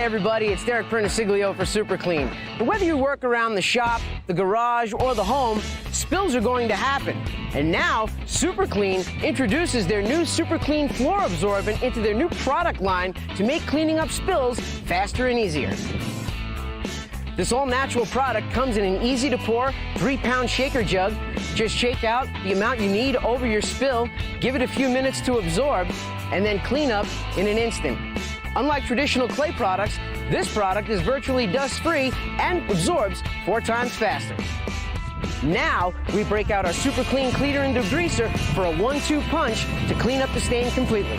Hi everybody, it's Derek Perniciglio for Super Clean. And whether you work around the shop, the garage, or the home, spills are going to happen. And now, Super Clean introduces their new Super Clean floor absorbent into their new product line to make cleaning up spills faster and easier. This all-natural product comes in an easy-to-pour 3-pound shaker jug. Just shake out the amount you need over your spill, give it a few minutes to absorb, and then clean up in an instant. Unlike traditional clay products, this product is virtually dust-free and absorbs 4 times faster. Now, we break out our Super Clean cleaner and degreaser for a 1-2 punch to clean up the stain completely.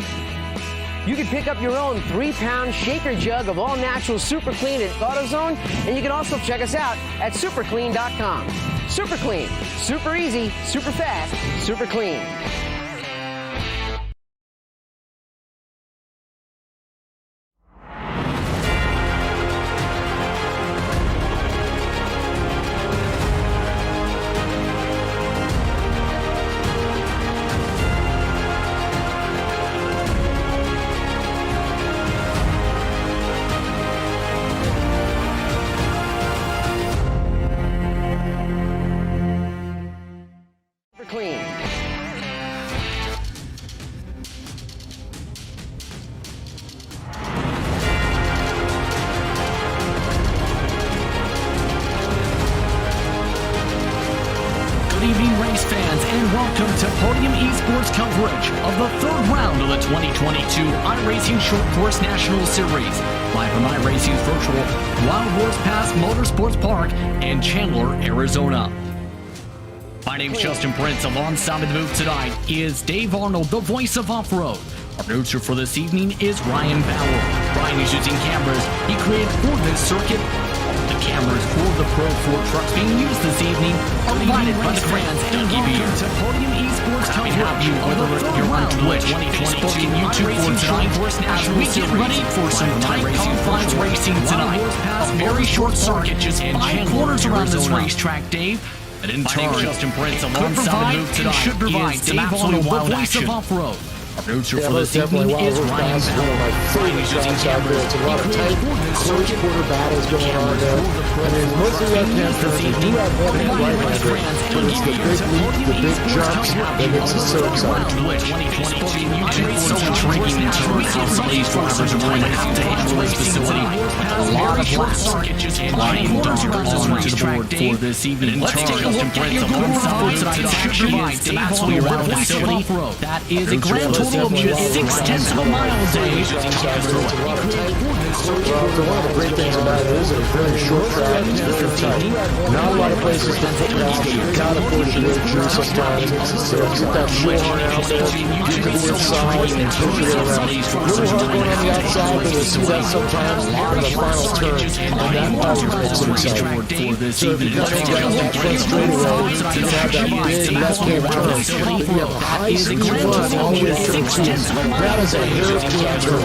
You can pick up your own 3-pound shaker jug of all-natural Super Clean at AutoZone, and you can also check us out at superclean.com. Super Clean, super easy, super fast, super clean. Clean. Good evening, race fans, and welcome to Podium Esports coverage of the 3rd round of the 2022 iRacing Short Course National Series, live from iRacing's virtual Wild Horse Pass Motorsports Park in Chandler, Arizona. My name's Justin Prince. Alongside of the booth tonight is Dave Arnold, the voice of off-road. Our producer for this evening is Ryan Bauer. Ryan is using cameras he created for this circuit. The cameras for the Pro 4 trucks being used this evening are provided by the fans and welcome to Podium Esports coverage of the 3rd round of 2022 Facebook and YouTube for tonight as we get ready for some tight confines racing tonight. A very short circuit, just 5 corners around this racetrack, Dave. And in turn, Justin Prince alongside the move tonight should provide some absolute wild action. Off-road. Our producer for this evening is Ryan Bauer. Ryan is using cameras. It's a lot of tight, close quarter battles going on there. I mean, most of the left-hand turns, they do have one hand right-hander, but it's the big leap, the big jumps that makes it so exciting. So intriguing in terms of how some of these drivers are going to have to handle this facility. A lot of laps flying onto the board for this evening. Let's take a look at your goal reports that should provide some absolutely around the facility. That is a grand total of just 0.6 of a mile, Dave. Well, one of the great things about it is it's a very short track, it's very tight. Not a lot of places to put down. You've got to push it through sometimes. So keep that shoehorn out there, get to the inside, and push it around. A little hard going on the outside, but you'll see that sometimes in the final turn, and that always makes it exciting. So if you got that front straightaway, you have that big left-hand turn, but you have a high-speed run all the way to turn 2. That is a hairpin turn.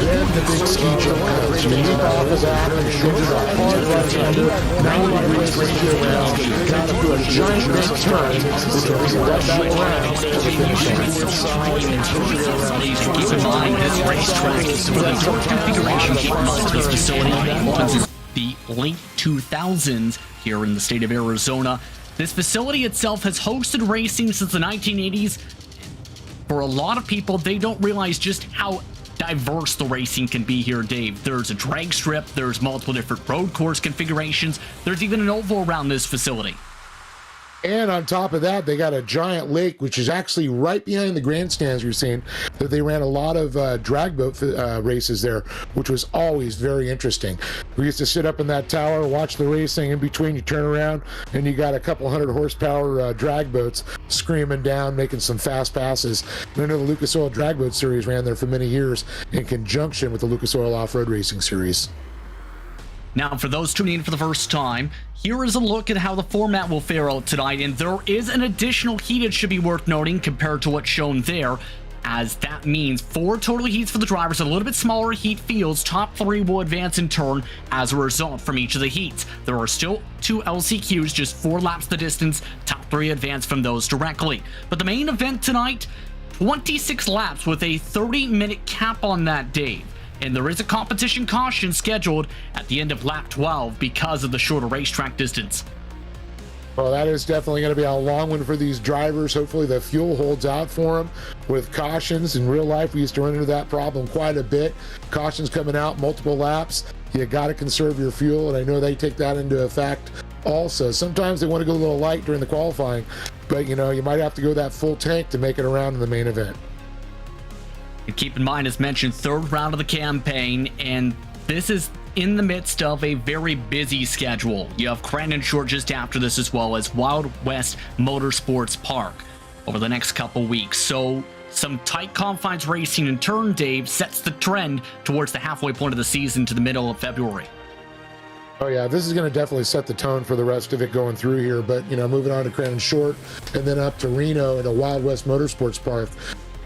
Then the big ski jump comes. You leap off of that, and shoulders are hard right-hander. Now when you race you around, you've got to do a giant big turn, which will bring that back around to the finish line. Keep in mind, this racetrack is for the torque configuration of this facility opens the late 2000s here in the state of Arizona. This facility itself has hosted racing since the 1980s. For a lot of people, they don't realize just how diverse the racing can be here, Dave. There's a drag strip, there's multiple different road course configurations, there's even an oval around this facility. And on top of that, they got a giant lake, which is actually right behind the grandstands you're seeing, that they ran a lot of drag boat races there, which was always very interesting. We used to sit up in that tower, watch the racing. In between, you turn around, and you got a couple 100 horsepower drag boats screaming down, making some fast passes. And I know the Lucas Oil Drag Boat Series ran there for many years in conjunction with the Lucas Oil Off-Road Racing Series. Now, for those tuning in for the first time, here is a look at how the format will fare out tonight, and there is an additional heat it should be worth noting compared to what's shown there, as that means 4 total heats for the drivers, a little bit smaller heat fields. Top 3 will advance in turn as a result from each of the heats. There are still 2 LCQs, just 4 laps the distance. Top 3 advance from those directly. But the main event tonight, 26 laps with a 30-minute cap on that, Dave. And there is a competition caution scheduled at the end of lap 12 because of the shorter racetrack distance. Well, that is definitely going to be a long one for these drivers. Hopefully the fuel holds out for them with cautions. In real life, we used to run into that problem quite a bit. Cautions coming out multiple laps. You got to conserve your fuel, and I know they take that into effect also. Sometimes they want to go a little light during the qualifying, but you might have to go that full tank to make it around in the main event. And keep in mind, as mentioned, third round of the campaign, and this is in the midst of a very busy schedule. You have Crandon Short just after this, as well as Wild West Motorsports Park over the next couple weeks. So some tight confines racing in turn, Dave, sets the trend towards the halfway point of the season to the middle of February. Oh yeah, this is going to definitely set the tone for the rest of it going through here. But moving on to Crandon Short and then up to Reno and a Wild West Motorsports Park,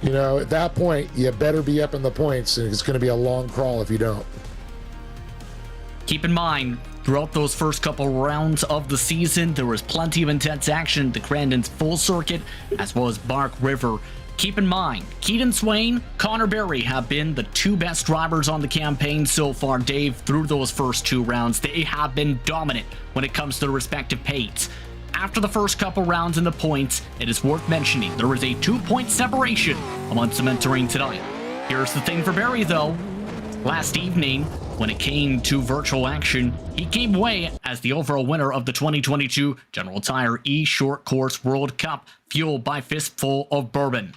at that point you better be up in the points, and it's going to be a long crawl if you don't. Keep in mind, throughout those first couple rounds of the season, there was plenty of intense action at the Crandon's full circuit, as well as Bark River. Keep in mind, Keaton Swain, Connor Berry have been the two best drivers on the campaign so far, Dave, through those first two rounds. They have been dominant when it comes to their respective pates. After the first couple rounds in the points, it is worth mentioning there is a 2-point separation amongst them entering tonight. Here's the thing for Berry, though. Last evening, when it came to virtual action, he came away as the overall winner of the 2022 General Tire E-Short Course World Cup, fueled by Fistful of Bourbon.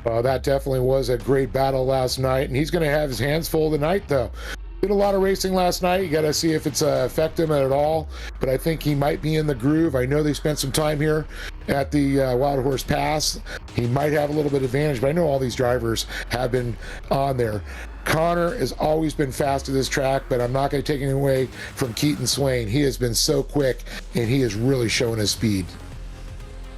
That definitely was a great battle last night, and he's going to have his hands full tonight, though. Did a lot of racing last night. You got to see if it's affect him at all, but I think he might be in the groove. I know they spent some time here at the Wild Horse Pass. He might have a little bit of advantage, but I know all these drivers have been on there. Connor has always been fast at this track, but I'm not going to take anything away from Keaton Swain. He has been so quick, and he is really showing his speed.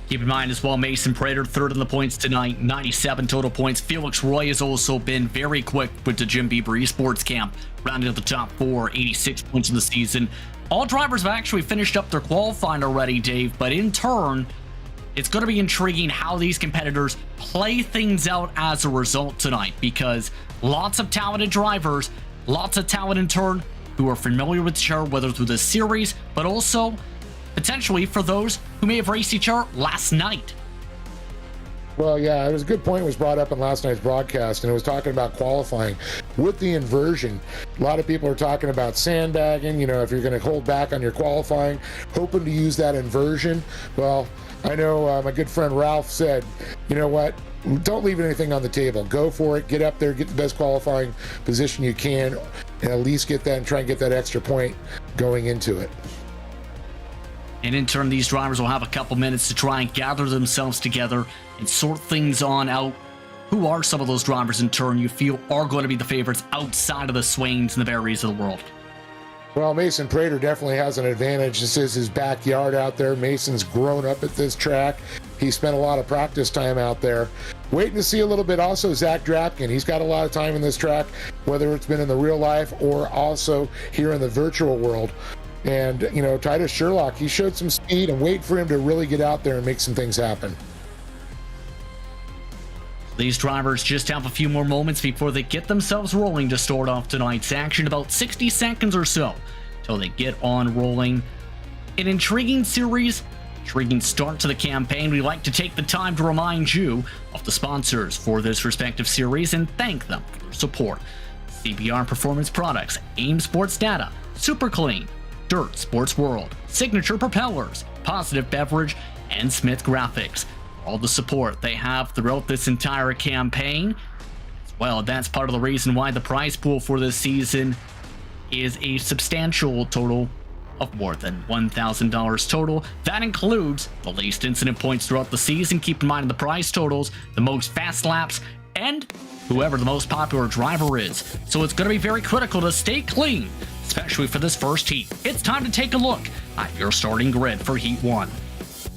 Keep in mind as well, Mason Prater, third in the points tonight, 97 total points. Felix Roy has also been very quick with the Jim Bieber Esports Camp, rounding out the top four, 86 points in the season. All drivers have actually finished up their qualifying already, Dave, but in turn, it's going to be intriguing how these competitors play things out as a result tonight, because lots of talented drivers, lots of talent in turn who are familiar with each other, whether through the series, but also potentially for those who may have raced each other last night. Well, yeah, it was a good point was brought up in last night's broadcast, and it was talking about qualifying with the inversion. A lot of people are talking about sandbagging, if you're going to hold back on your qualifying, hoping to use that inversion. Well, I know my good friend Ralph said, you know what, don't leave anything on the table. Go for it, get up there, get the best qualifying position you can, and at least get that and try and get that extra point going into it. And in turn, these drivers will have a couple minutes to try and gather themselves together and sort things on out. Who are some of those drivers in turn you feel are going to be the favorites outside of the Swains and the Berries of the world? Well, Mason Prater definitely has an advantage. This is his backyard out there. Mason's grown up at this track. He spent a lot of practice time out there. Waiting to see a little bit also Zach Drapkin. He's got a lot of time in this track, whether it's been in the real life or also here in the virtual world. And, Titus Sherlock, he showed some speed, and wait for him to really get out there and make some things happen. These drivers just have a few more moments before they get themselves rolling to start off tonight's action. About 60 seconds or so till they get on rolling. An intriguing series, intriguing start to the campaign. We like to take the time to remind you of the sponsors for this respective series and thank them for their support. CBR Performance Products, AIM Sports Data, Super Clean, Dirt Sports World, Signature Propellers, Positive Beverage, and Smith Graphics. All the support they have throughout this entire campaign. Well, that's part of the reason why the prize pool for this season is a substantial total of more than $1,000 total. That includes the least incident points throughout the season. Keep in mind the prize totals, the most fast laps, and whoever the most popular driver is. So it's going to be very critical to stay clean, especially for this first heat. It's time to take a look at your starting grid for Heat 1.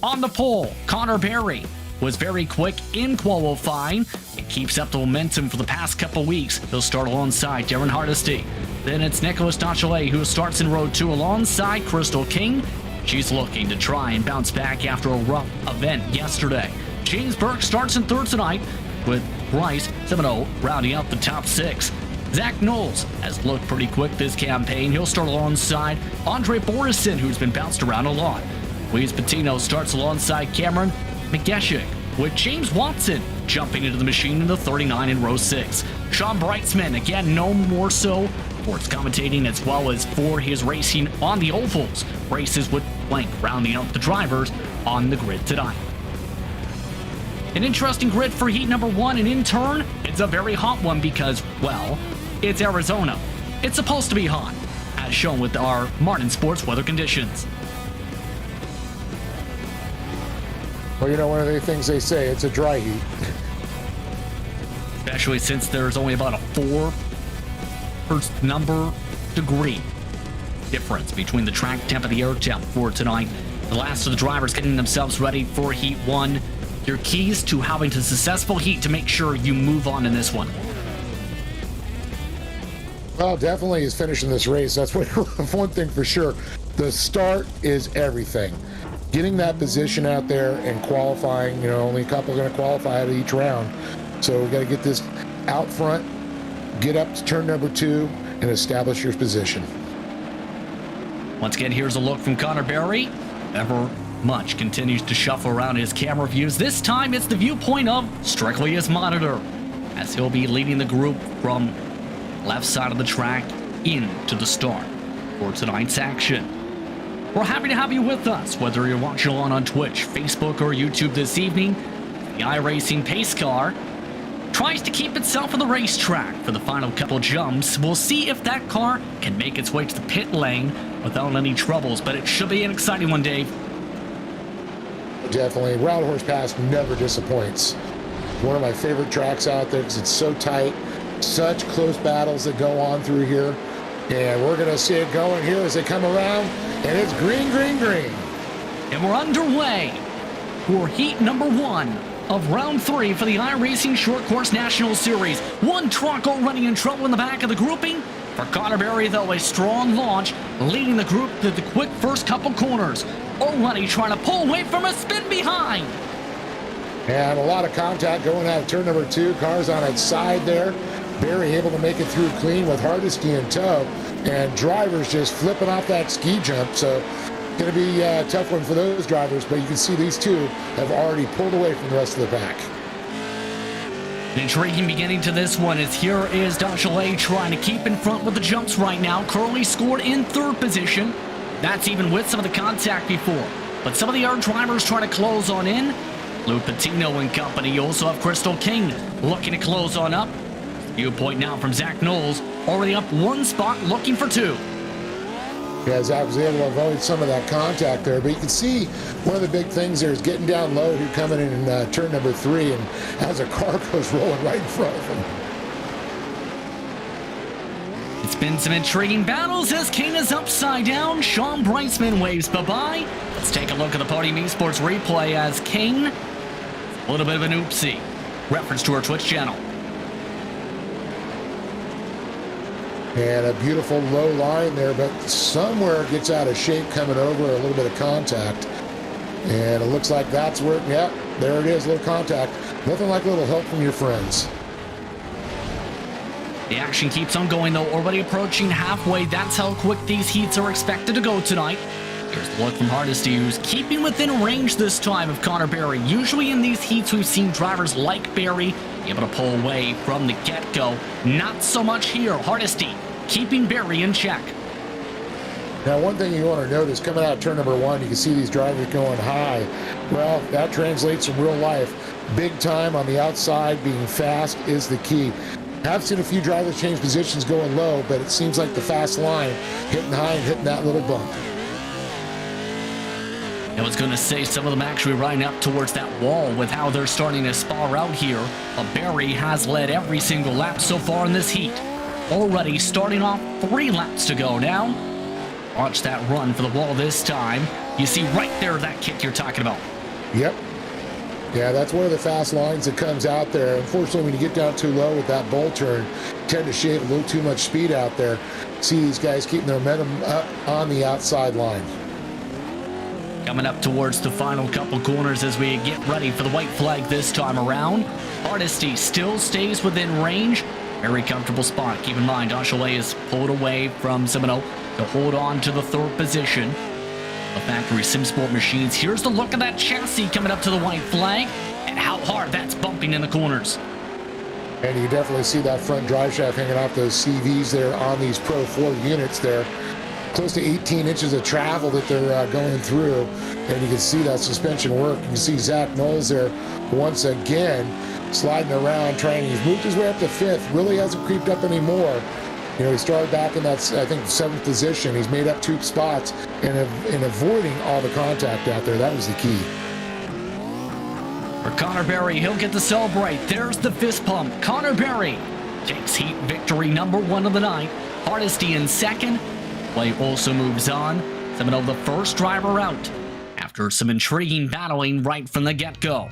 On the pole, Connor Berry was very quick in qualifying and keeps up the momentum for the past couple weeks. He'll start alongside Darren Hardesty. Then it's Nicholas Dachelet who starts in row 2 alongside Crystal King. She's looking to try and bounce back after a rough event yesterday. James Burke starts in third tonight with Bryce Semino rounding out the top 6. Zach Knowles has looked pretty quick this campaign. He'll start alongside Andre Borison, who's been bounced around a lot. Luis Patino starts alongside Cameron McGeshik, with James Watson jumping into the machine in the 39 in row 6. Sean Brightsman, again, no more so for its commentating as well as for his racing on the ovals. Races with Blank rounding out the drivers on the grid tonight. An interesting grid for heat number 1, and in turn, it's a very hot one because, well, it's Arizona. It's supposed to be hot, as shown with our Martin Sports weather conditions. Well, you know, one of the things they say, it's a dry heat. Especially since there's only about a 4 number degree difference between the track temp and the air temp for tonight. The last of the drivers getting themselves ready for heat 1. Your keys to having a successful heat to make sure you move on in this one. Well, definitely is finishing this race. That's one thing for sure. The start is everything. Getting that position out there and qualifying, you know, only a couple are going to qualify out of each round. So we got to get this out front, get up to turn number 2, and establish your position. Once again, here's a look from Connor Berry. Ever Much continues to shuffle around his camera views. This time it's the viewpoint of strictly his monitor, as he'll be leading the group from left side of the track into the start for tonight's action. We're happy to have you with us, whether you're watching along on Twitch, Facebook, or YouTube this evening. The iRacing pace car tries to keep itself on the racetrack for the final couple jumps. We'll see if that car can make its way to the pit lane without any troubles, but it should be an exciting one, Dave. Definitely. Wild Horse Pass never disappoints. One of my favorite tracks out there because it's so tight. Such close battles that go on through here. And we're going to see it going here as they come around. And it's green, green, green. And we're underway for heat number 1 of round 3 for the iRacing Short Course National Series. One truck already in trouble in the back of the grouping. For Connor Berry, though, a strong launch, leading the group to the quick first couple corners. Already trying to pull away from a spin behind. And a lot of contact going out of turn number 2. Cars on its side there. Berry able to make it through clean with Hardesty in tow. And drivers just flipping off that ski jump. So going to be a tough one for those drivers. But you can see these two have already pulled away from the rest of the pack. An intriguing beginning to this one as here is Dachalet trying to keep in front with the jumps right now. Curley scored in 3rd position. That's even with some of the contact before. But some of the other drivers trying to close on in. Lou Patino and company. You also have Crystal King looking to close on up. Viewpoint now from Zach Knowles. Already up 1 spot, looking for 2. Yeah, Zach was able to avoid some of that contact there. But you can see one of the big things there is getting down low here coming in turn number 3. And as a car goes rolling right in front of him. It's been some intriguing battles as Kane is upside down. Sean Brightsman waves bye-bye. Let's take a look at the Podium Esports replay as Kane, a little bit of an oopsie. Reference to our Twitch channel. And a beautiful low line there, but somewhere it gets out of shape coming over, a little bit of contact. And it looks like that's where, yeah, there it is, a little contact. Nothing like a little help from your friends. The action keeps on going, though, already approaching halfway. That's how quick these heats are expected to go tonight. Here's the look from Hardesty, who's keeping within range this time of Connor Berry. Usually in these heats, we've seen drivers like Berry able to pull away from the get-go. Not so much here. Hardesty keeping Berry in check. Now, one thing you want to notice, coming out of turn number 1, you can see these drivers going high. Well, that translates in real life. Big time on the outside, being fast is the key. I've seen a few drivers change positions going low, but it seems like the fast line hitting high and hitting that little bump. I was going to say some of them actually riding up towards that wall with how they're starting to spar out here. Berry has led every single lap so far in this heat. Already starting off 3 laps to go now. Watch that run for the wall this time. You see right there that kick you're talking about. Yep. Yeah, that's one of the fast lines that comes out there. Unfortunately, when you get down too low with that bull turn, you tend to shave a little too much speed out there. See these guys keeping their momentum up on the outside line. Coming up towards the final couple corners as we get ready for the white flag this time around. Hardesty still stays within range. Very comfortable spot. Keep in mind, Dachalet is pulled away from Semino to hold on to the 3rd position. the factory SimSport machines. Here's the look of that chassis coming up to the white flag and how hard that's bumping in the corners. And you definitely see that front drive shaft hanging off those CVs there on these Pro 4 units there. Close to 18 inches of travel that they're going through. And you can see that suspension work. You can see Zach Knowles there once again sliding around, he's moved his way up to 5th, really hasn't creeped up anymore. You know, he started back in that, I think, 7th position. He's made up 2 spots and avoiding all the contact out there. That was the key. For Connor Berry, he'll get to celebrate. There's the fist pump. Connor Berry takes heat victory number 1 of the night. Hardesty in 2nd. Play also moves on. 7-0 the first driver out after some intriguing battling right from the get-go.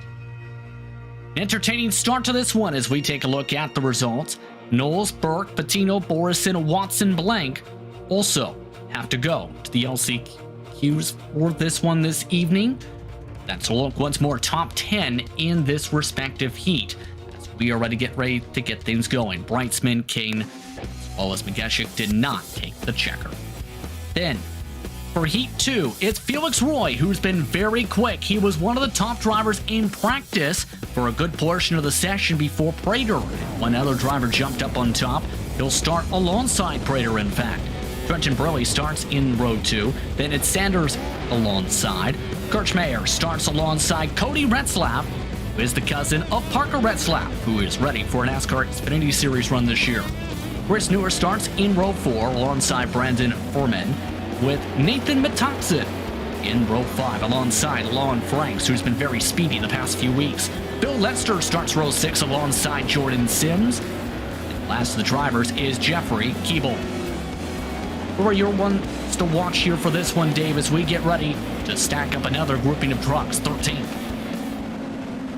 Entertaining start to this one as we take a look at the results. Knowles, Burke, Patino, Borison, Watson, Blank also have to go to the LCQs for this one this evening. That's a look once more top 10 in this respective heat as we are ready to get things going. Brightsman, Kane, as well as Mageshik did not take the checker. Then for Heat 2, it's Felix Roy, who's been very quick. He was one of the top drivers in practice for a good portion of the session before Prater. One other driver jumped up on top. He'll start alongside Prater, in fact. Trenton Burley starts in row 2. Then it's Sanders alongside. Kirchmeier starts alongside Cody Retzlaff, who is the cousin of Parker Retzlaff, who is ready for a NASCAR Xfinity Series run this year. Chris Newer starts in row 4 alongside Brandon Furman, with Nathan Metaxen in row 5 alongside Lon Franks, who's been very speedy the past few weeks. Bill Lester starts row 6 alongside Jordan Sims. And last of the drivers is Jeffrey Keeble. Who are your ones to watch here for this one, Dave, as we get ready to stack up another grouping of trucks, 13th?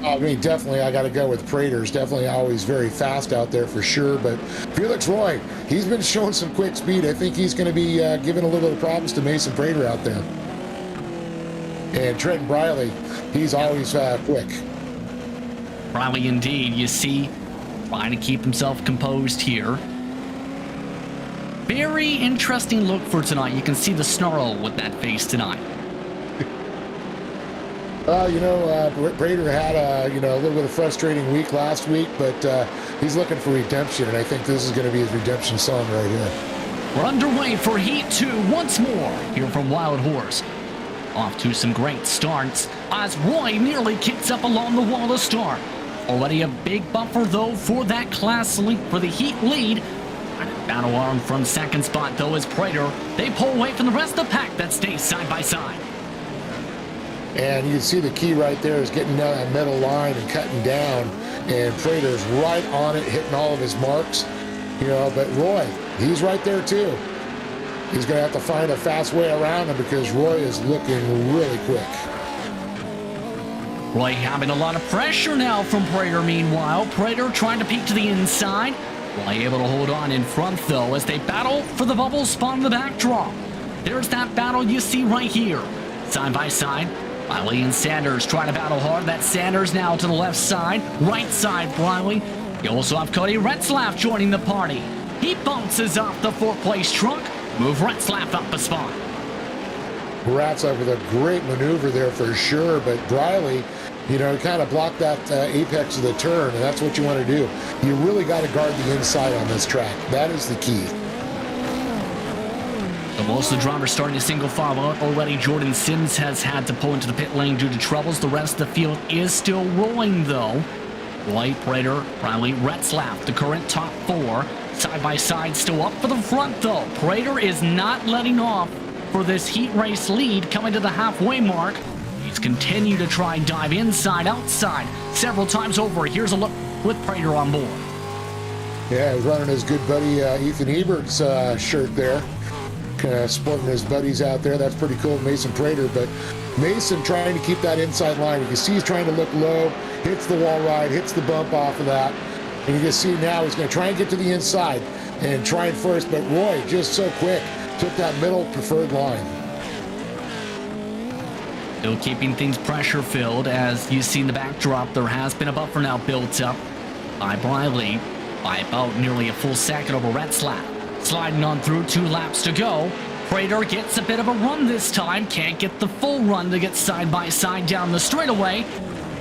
I mean, definitely I got to go with Prater's. Definitely always very fast out there for sure. But Felix Roy, he's been showing some quick speed. I think he's going to be giving a little bit of problems to Mason Prater out there. And Trenton Briley, he's always quick. Briley indeed, you see, trying to keep himself composed here. Very interesting look for tonight. You can see the snarl with that face tonight. Prater had a little bit of frustrating week last week, but he's looking for redemption, and I think this is going to be his redemption song right here. We're underway for Heat 2 once more here from Wild Horse. Off to some great starts as Roy nearly kicks up along the wall to start. Already a big buffer, though, for that class for the Heat lead. Battle arm from second spot, though, is Prater. They pull away from the rest of the pack that stays side by side. And you can see the key right there is getting down that middle line and cutting down. And Prater's right on it, hitting all of his marks. But Roy, he's right there too. He's going to have to find a fast way around him because Roy is looking really quick. Roy having a lot of pressure now from Prater meanwhile. Prater trying to peek to the inside. Roy able to hold on in front though as they battle for the bubble spot in the backdrop. There's that battle you see right here. Side by side. Briley and Sanders trying to battle hard. That's Sanders now to the left side. Right side, Briley. You also have Cody Retzlaff joining the party. He bounces off the 4th place truck. Move Retzlaff up a spot. Retzlaff with a great maneuver there for sure, but Briley, kind of blocked that apex of the turn, and that's what you want to do. You really got to guard the inside on this track. That is the key. So most of the drivers starting to single file out already. Jordan Sims has had to pull into the pit lane due to troubles. The rest of the field is still rolling, though. Roy, Prater, Briley, Retzlaff, the current top 4. Side by side, still up for the front, though. Prater is not letting off for this heat race lead coming to the halfway mark. He's continued to try and dive inside, outside, several times over. Here's a look with Prater on board. Yeah, he's running his good buddy Ethan Ebert's shirt there. Kind of sporting his buddies out there. That's pretty cool, Mason Prater. But Mason trying to keep that inside line. You can see he's trying to look low, hits the wall ride, hits the bump off of that. And you can see now he's going to try and get to the inside and try it first. But Roy, just so quick, took that middle preferred line. Still keeping things pressure-filled. As you see in the backdrop, there has been a buffer now built up by Briley by about nearly a full second over Retzlaff. Sliding on through, 2 laps to go. Prater gets a bit of a run this time. Can't get the full run to get side by side down the straightaway.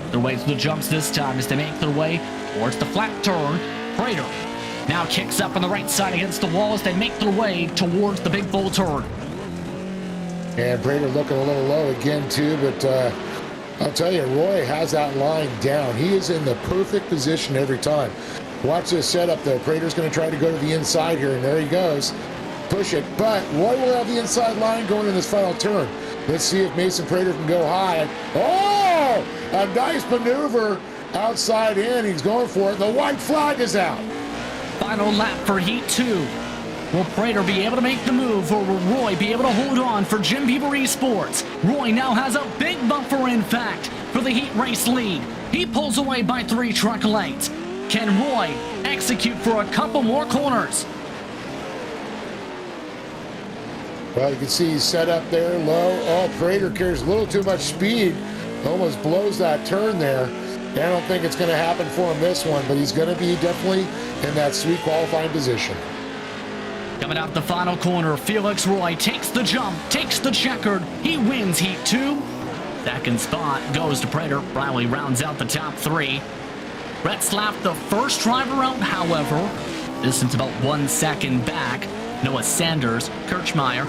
Their way through the jumps this time as they make their way towards the flat turn. Prater now kicks up on the right side against the wall as they make their way towards the big full turn. And Prater looking a little low again too, but I'll tell you, Roy has that line down. He is in the perfect position every time. Watch this setup though. Prater's going to try to go to the inside here, and there he goes. Push it, but Roy will have the inside line going in this final turn. Let's see if Mason Prater can go high. Oh, a nice maneuver outside in. He's going for it. The white flag is out. Final lap for Heat 2. Will Prater be able to make the move, or will Roy be able to hold on for Jim Beaver Esports? Roy now has a big buffer, in fact, for the Heat race lead. He pulls away by 3 truck lengths. Can Roy execute for a couple more corners? Well, you can see he's set up there low. Oh, Prater carries a little too much speed. Almost blows that turn there. I don't think it's going to happen for him this one, but he's going to be definitely in that sweet qualifying position. Coming out the final corner, Felix Roy takes the jump, takes the checkered. He wins Heat 2. Second spot goes to Prater. Riley rounds out the top 3. Brett Slaff, the first driver out, however. Distance about 1 second back. Noah Sanders, Kirchmeier,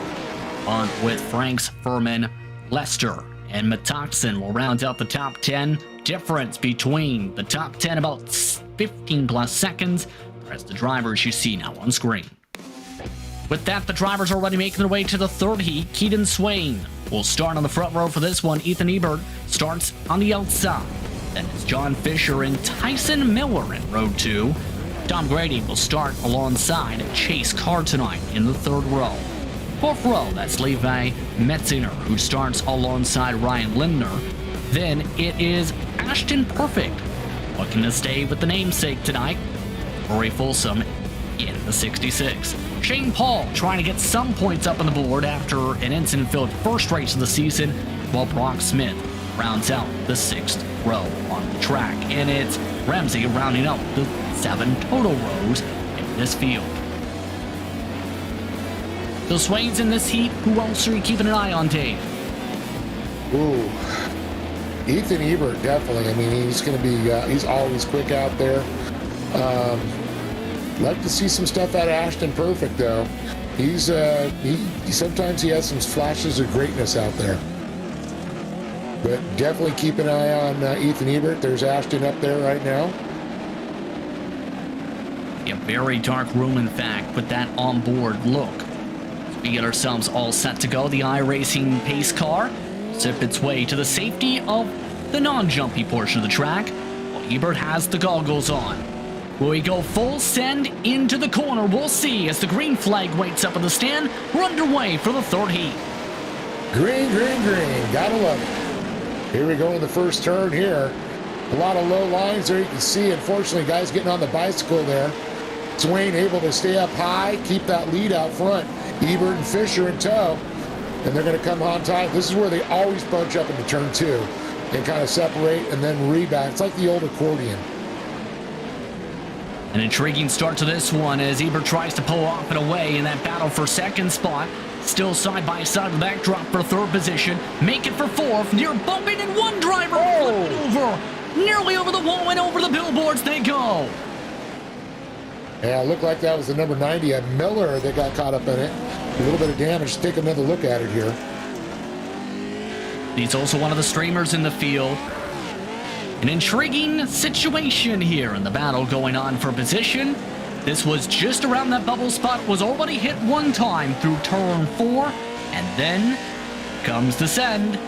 on with Franks, Furman, Lester, and Matoxen will round out the top 10. Difference between the top 10 about 15 plus seconds. The rest of the drivers you see now on screen. With that, the drivers are already making their way to the third heat. Keaton Swain will start on the front row for this one. Ethan Ebert starts on the outside. Then it's John Fisher and Tyson Miller in row 2. Tom Grady will start alongside Chase Carr tonight in the third row. Fourth row, that's Levi Metzinger, who starts alongside Ryan Lindner. Then it is Ashton Perfect, looking to stay with the namesake tonight. Rory Folsom in the 66. Shane Paul trying to get some points up on the board after an incident-filled first race of the season, while Brock Smith rounds out the 6th row on the track. And it's Ramsey rounding out the 7 total rows in this field. So Swain's in this heat. Who else are you keeping an eye on, Dave? Ooh, Ethan Ebert, definitely. I mean, he's going to be, he's always quick out there. Like to see some stuff out of Ashton Perfect, though. He's, sometimes he has some flashes of greatness out there. But definitely keep an eye on Ethan Ebert. There's Ashton up there right now. A very dark room, in fact, with that onboard look. We get ourselves all set to go. The iRacing pace car zip its way to the safety of the non-jumpy portion of the track, while Ebert has the goggles on. Will we go full send into the corner? We'll see as the green flag waits up in the stand. We're underway for the third heat. Green, green, green. Gotta love it. Here we go in the first turn here. A lot of low lines there. You can see, unfortunately, guys getting on the bicycle there. Swain able to stay up high, keep that lead out front. Ebert and Fisher in tow, and they're going to come on time. This is where they always bunch up into turn 2 and kind of separate and then rebound. It's like the old accordion. An intriguing start to this one as Ebert tries to pull off and away in that battle for second spot. Still side by side with backdrop for third position. Make it for fourth. Near bumping, and one driver flipping over. Nearly over the wall and over the billboards they go. Yeah, it looked like that was the number 90 at Miller that got caught up in it. A little bit of damage. Take another look at it here. He's also one of the streamers in the field. An intriguing situation here in the battle going on for position. This was just around that bubble spot, was already hit one time through turn 4, and then comes the send.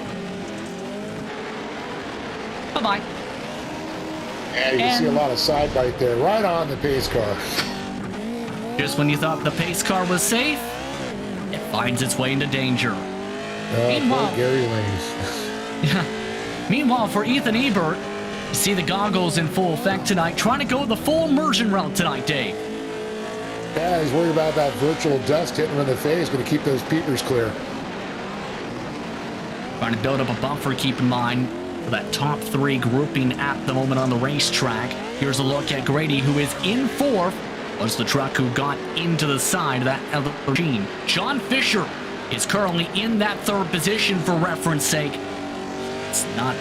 Bye-bye. Yeah, you can see a lot of side bite there, right on the pace car. Just when you thought the pace car was safe, it finds its way into danger. Meanwhile, Gary Lanes. Meanwhile, for Ethan Ebert, you see the goggles in full effect tonight, trying to go the full immersion route tonight, Dave. Yeah, he's worried about that virtual dust hitting him in the face, going to keep those peepers clear. Trying to build up a buffer, keep in mind, for that top 3 grouping at the moment on the racetrack. Here's a look at Grady, who is in 4th. Was the truck who got into the side of that other machine. John Fisher is currently in that third position for reference sake. It's not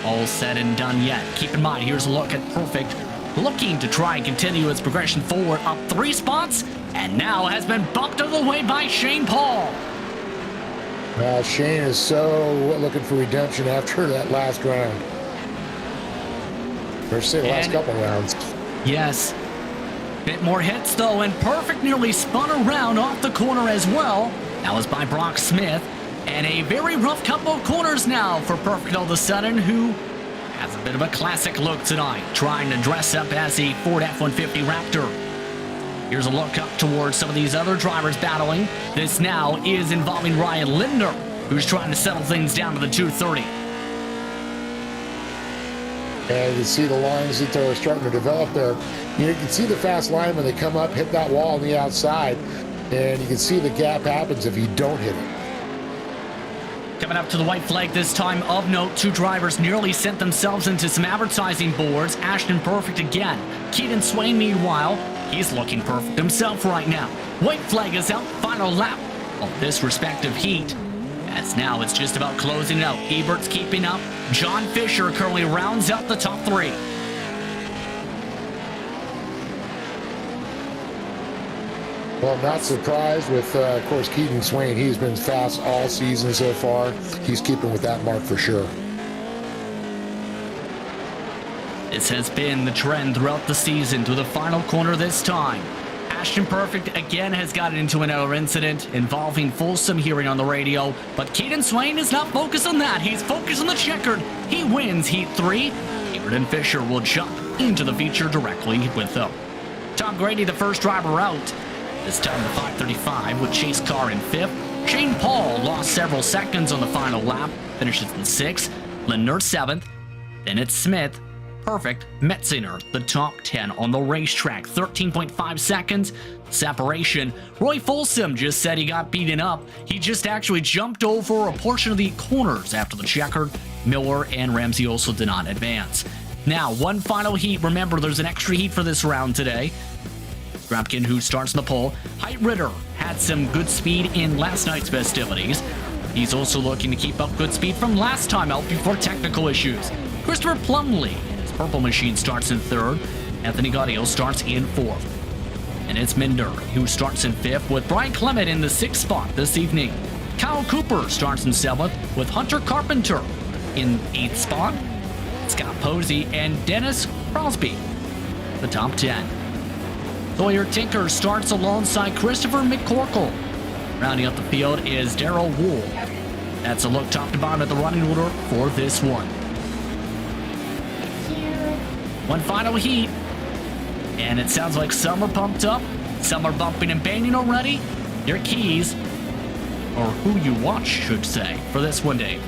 all said and done yet. Keep in mind, here's a look at Perfect, looking to try and continue its progression forward, up 3 spots, and now has been bumped out of the way by Shane Paul. Shane is so looking for redemption after that last round. Or say the last couple rounds. Yes. Bit more hits though, and Perfect nearly spun around off the corner as well. That was by Brock Smith. And a very rough couple of corners now for Perfect all of a sudden, who has a bit of a classic look tonight, trying to dress up as a Ford F-150 Raptor. Here's a look up towards some of these other drivers battling. This now is involving Ryan Lindner, who's trying to settle things down to the 230. And you can see the lines that they're starting to develop there. You can see the fast line when they come up, hit that wall on the outside, and you can see the gap happens if you don't hit it. Coming up to the white flag this time, of note, 2 drivers nearly sent themselves into some advertising boards. Ashton Perfect again. Keaton Swain, meanwhile, he's looking perfect himself right now. White flag is out, final lap of this respective heat. As now it's just about closing it out. Ebert's keeping up. John Fisher currently rounds out the top 3. Well, I'm not surprised with, of course, Keaton Swain. He's been fast all season so far. He's keeping with that mark for sure. This has been the trend throughout the season to the final corner this time. Ashton Perfect again has gotten into another incident involving Folsom hearing on the radio, but Keaton Swain is not focused on that. He's focused on the checkered. He wins Heat 3. Ebert and Fisher will jump into the feature directly with them. Tom Grady, the first driver out. This time the 5:35 with Chase Carr in 5th. Shane Paul lost several seconds on the final lap, finishes in 6th. Lindner 7th. Then it's Smith, Perfect, Metzinger, the top 10 on the racetrack. 13.5 seconds separation. Roy Folsom just said he got beaten up. He just actually jumped over a portion of the corners after the checkered. Miller and Ramsey also did not advance. Now, one final heat. Remember, there's an extra heat for this round today. Grabkin, who starts in the pole. Heitritter had some good speed in last night's festivities. He's also looking to keep up good speed from last time out before technical issues. Christopher Plumley, his purple machine, starts in 3rd. Anthony Gaudio starts in 4th. And it's Minder, who starts in 5th, with Brian Clement in the 6th spot this evening. Kyle Cooper starts in 7th, with Hunter Carpenter in 8th spot. Scott Posey and Dennis Crosby, the top 10. Sawyer Tinker starts alongside Christopher McCorkle. Rounding up the field is Darrell Wool. That's a look top to bottom at the running order for this one. One final heat. And it sounds like some are pumped up, some are bumping and banging already. Your keys, or who you watch, should say, for this one, Dave.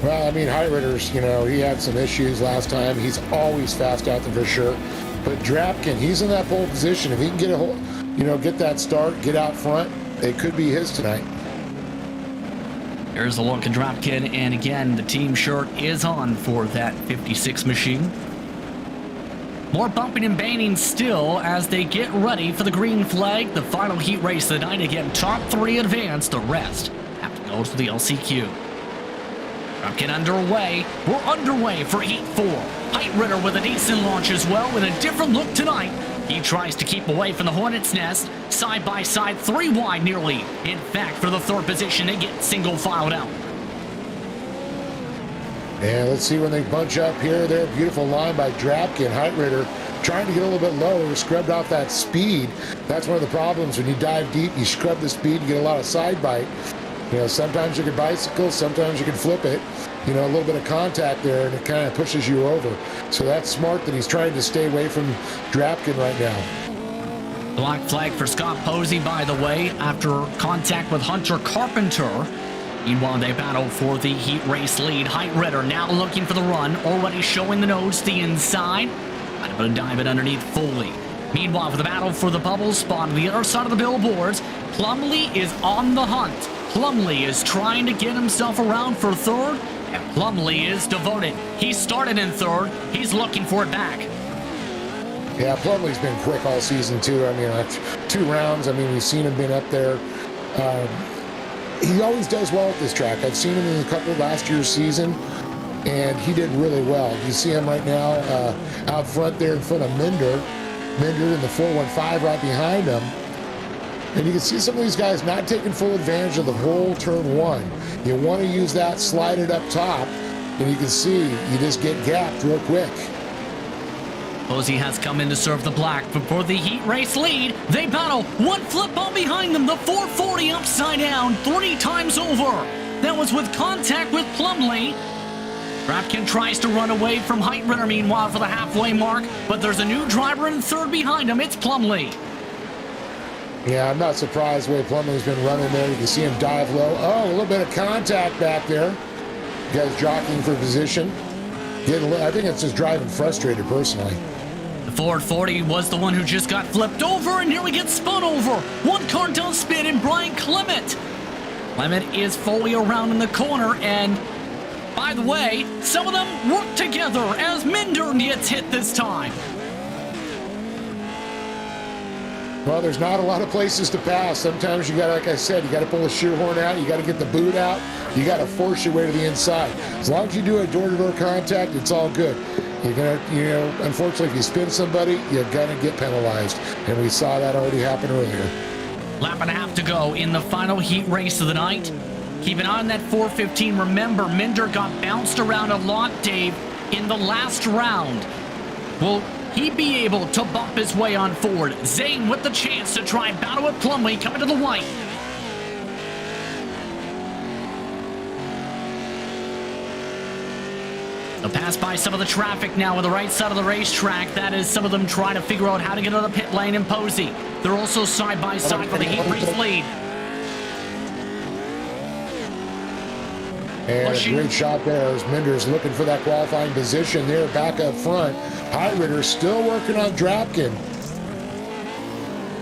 Well, I mean, Heiritter's, he had some issues last time. He's always fast out there for sure. But Drapkin, he's in that pole position. If he can get a hold, get that start, get out front, it could be his tonight. There's a look at Drapkin, and again, the team shirt is on for that 56 machine. More bumping and banging still as they get ready for the green flag. The final heat race of the night. Again, top 3 advance. The rest have to go to the LCQ. Drapkin underway. We're underway for Heat 4. Heitritter with a decent launch as well, with a different look tonight. He tries to keep away from the Hornet's Nest. Side by side, 3 wide nearly. In fact, for the 3rd position, they get single filed out. And let's see when they bunch up here. There, beautiful line by Drapkin. Heitritter trying to get a little bit lower, scrubbed off that speed. That's one of the problems when you dive deep. You scrub the speed, you get a lot of side bite. Sometimes you can bicycle, sometimes you can flip it. A little bit of contact there, and it kind of pushes you over. So that's smart that he's trying to stay away from Drapkin right now. Black flag for Scott Posey, by the way, after contact with Hunter Carpenter. Meanwhile, they battle for the heat race lead. Heitritter now looking for the run, already showing the nose to the inside. Might have dive it underneath Foley. Meanwhile, for the battle for the bubble spot on the other side of the billboards, Plumley is on the hunt. Plumley is trying to get himself around for 3rd, and Plumley is devoted. He started in 3rd. He's looking for it back. Yeah, Plumley's been quick all season, too. 2 rounds. We've seen him been up there. he always does well at this track. I've seen him in a couple of last year's season, and he did really well. You see him right now out front there in front of Minder in the 415 right behind him. And you can see some of these guys not taking full advantage of the whole turn one. You want to use that, slide it up top, and you can see you just get gapped real quick. Posey has come in to serve the black, but for the heat race lead, they battle. One flip on behind them, the 440 upside down 3 times over. That was with contact with Plumlee. Drapkin tries to run away from Heidritter meanwhile for the halfway mark, but there's a new driver in third behind him. It's Plumlee. Yeah, I'm not surprised the way Plumlee's been running there. You can see him dive low. Oh, a little bit of contact back there. Guys jockeying for position. I think it's just driving frustrated personally. The Ford 40 was the one who just got flipped over, and here we get spun over. One car does spin, and Brian Clement. Clement is fully around in the corner, and by the way, some of them work together as Minder gets hit this time. Well, there's not a lot of places to pass. Sometimes you got, like I said, you got to pull the shear horn out. You got to get the boot out. You got to force your way to the inside. As long as you do a door-to-door contact, it's all good. You're gonna, unfortunately, if you spin somebody, you're gonna get penalized, and we saw that already happen earlier. Lap and a half to go in the final heat race of the night. Keep an eye on that 415. Remember, Minder got bounced around a lot, Dave, in the last round. Will he be able to bump his way on forward? Zane with the chance to try and battle with Plumlee coming to the white. They'll pass by some of the traffic now on the right side of the racetrack. That is some of them trying to figure out how to get out of the pit lane in Posey. They're also side by side for the heat race lead. And a great shot there as Minder's looking for that qualifying position there back up front. Heidritter still working on Drapkin.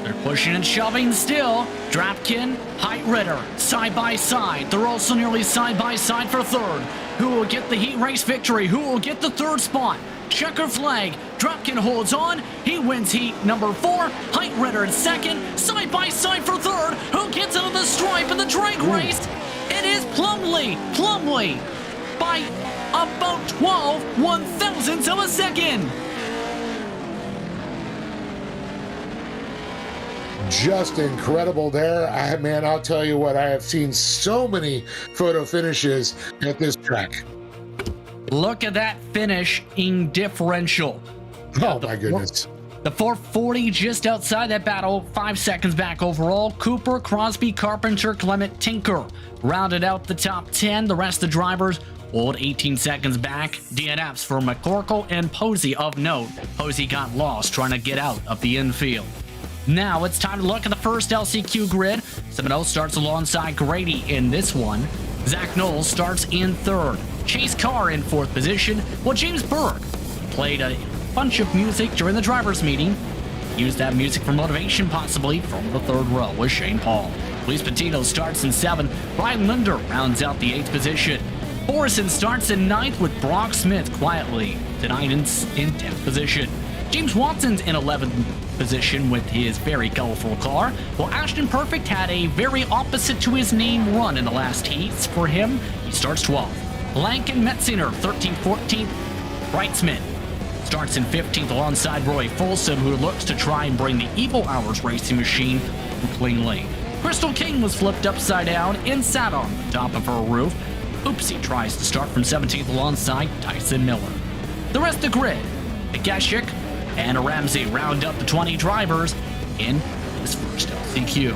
They're pushing and shoving still. Drapkin, Heidritter, side by side. They're also nearly side by side for third. Who will get the heat race victory? Who will get the third spot? Checker flag. Drapkin holds on. He wins heat number 4. Heidritter in second. Side by side for third. Who gets out of the stripe in the drag race? It is Plumlee. Plumlee by about 12 one-thousandths of a second. Just incredible there. Man, I'll tell you what, I have seen so many photo finishes at this track. Look at that finish in differential. Oh, my goodness. The 440 just outside that battle, 5 seconds back overall. Cooper, Crosby, Carpenter, Clement, Tinker rounded out the top 10. The rest of the drivers old 18 seconds back. DNFs for McCorkle and Posey of note. Posey got lost trying to get out of the infield. Now it's time to look at the first LCQ grid. Semino starts alongside Grady in this one. Zach Knowles starts in third. Chase Carr in fourth position, while James Berg played a bunch of music during the driver's meeting. Used that music for motivation, possibly, from the third row with Shane Paul. Luis Patino starts in 7th. Brian Linder rounds out the 8th position. Morrison starts in 9th with Brock Smith quietly tonight in 10th position. James Watson's in 11th position with his very colorful car, while Ashton Perfect had a very opposite to his name run in the last heats for him. He starts 12th. Blank and Metzinger 13th, 14th. Brightsman starts in 15th alongside Roy Folsom, who looks to try and bring the Evil Hours racing machine cleanly. Crystal King was flipped upside down and sat on the top of her roof. Oopsie tries to start from 17th alongside Tyson Miller. The rest of the grid, Agashik and Ramsey round up the 20 drivers in this first LCQ.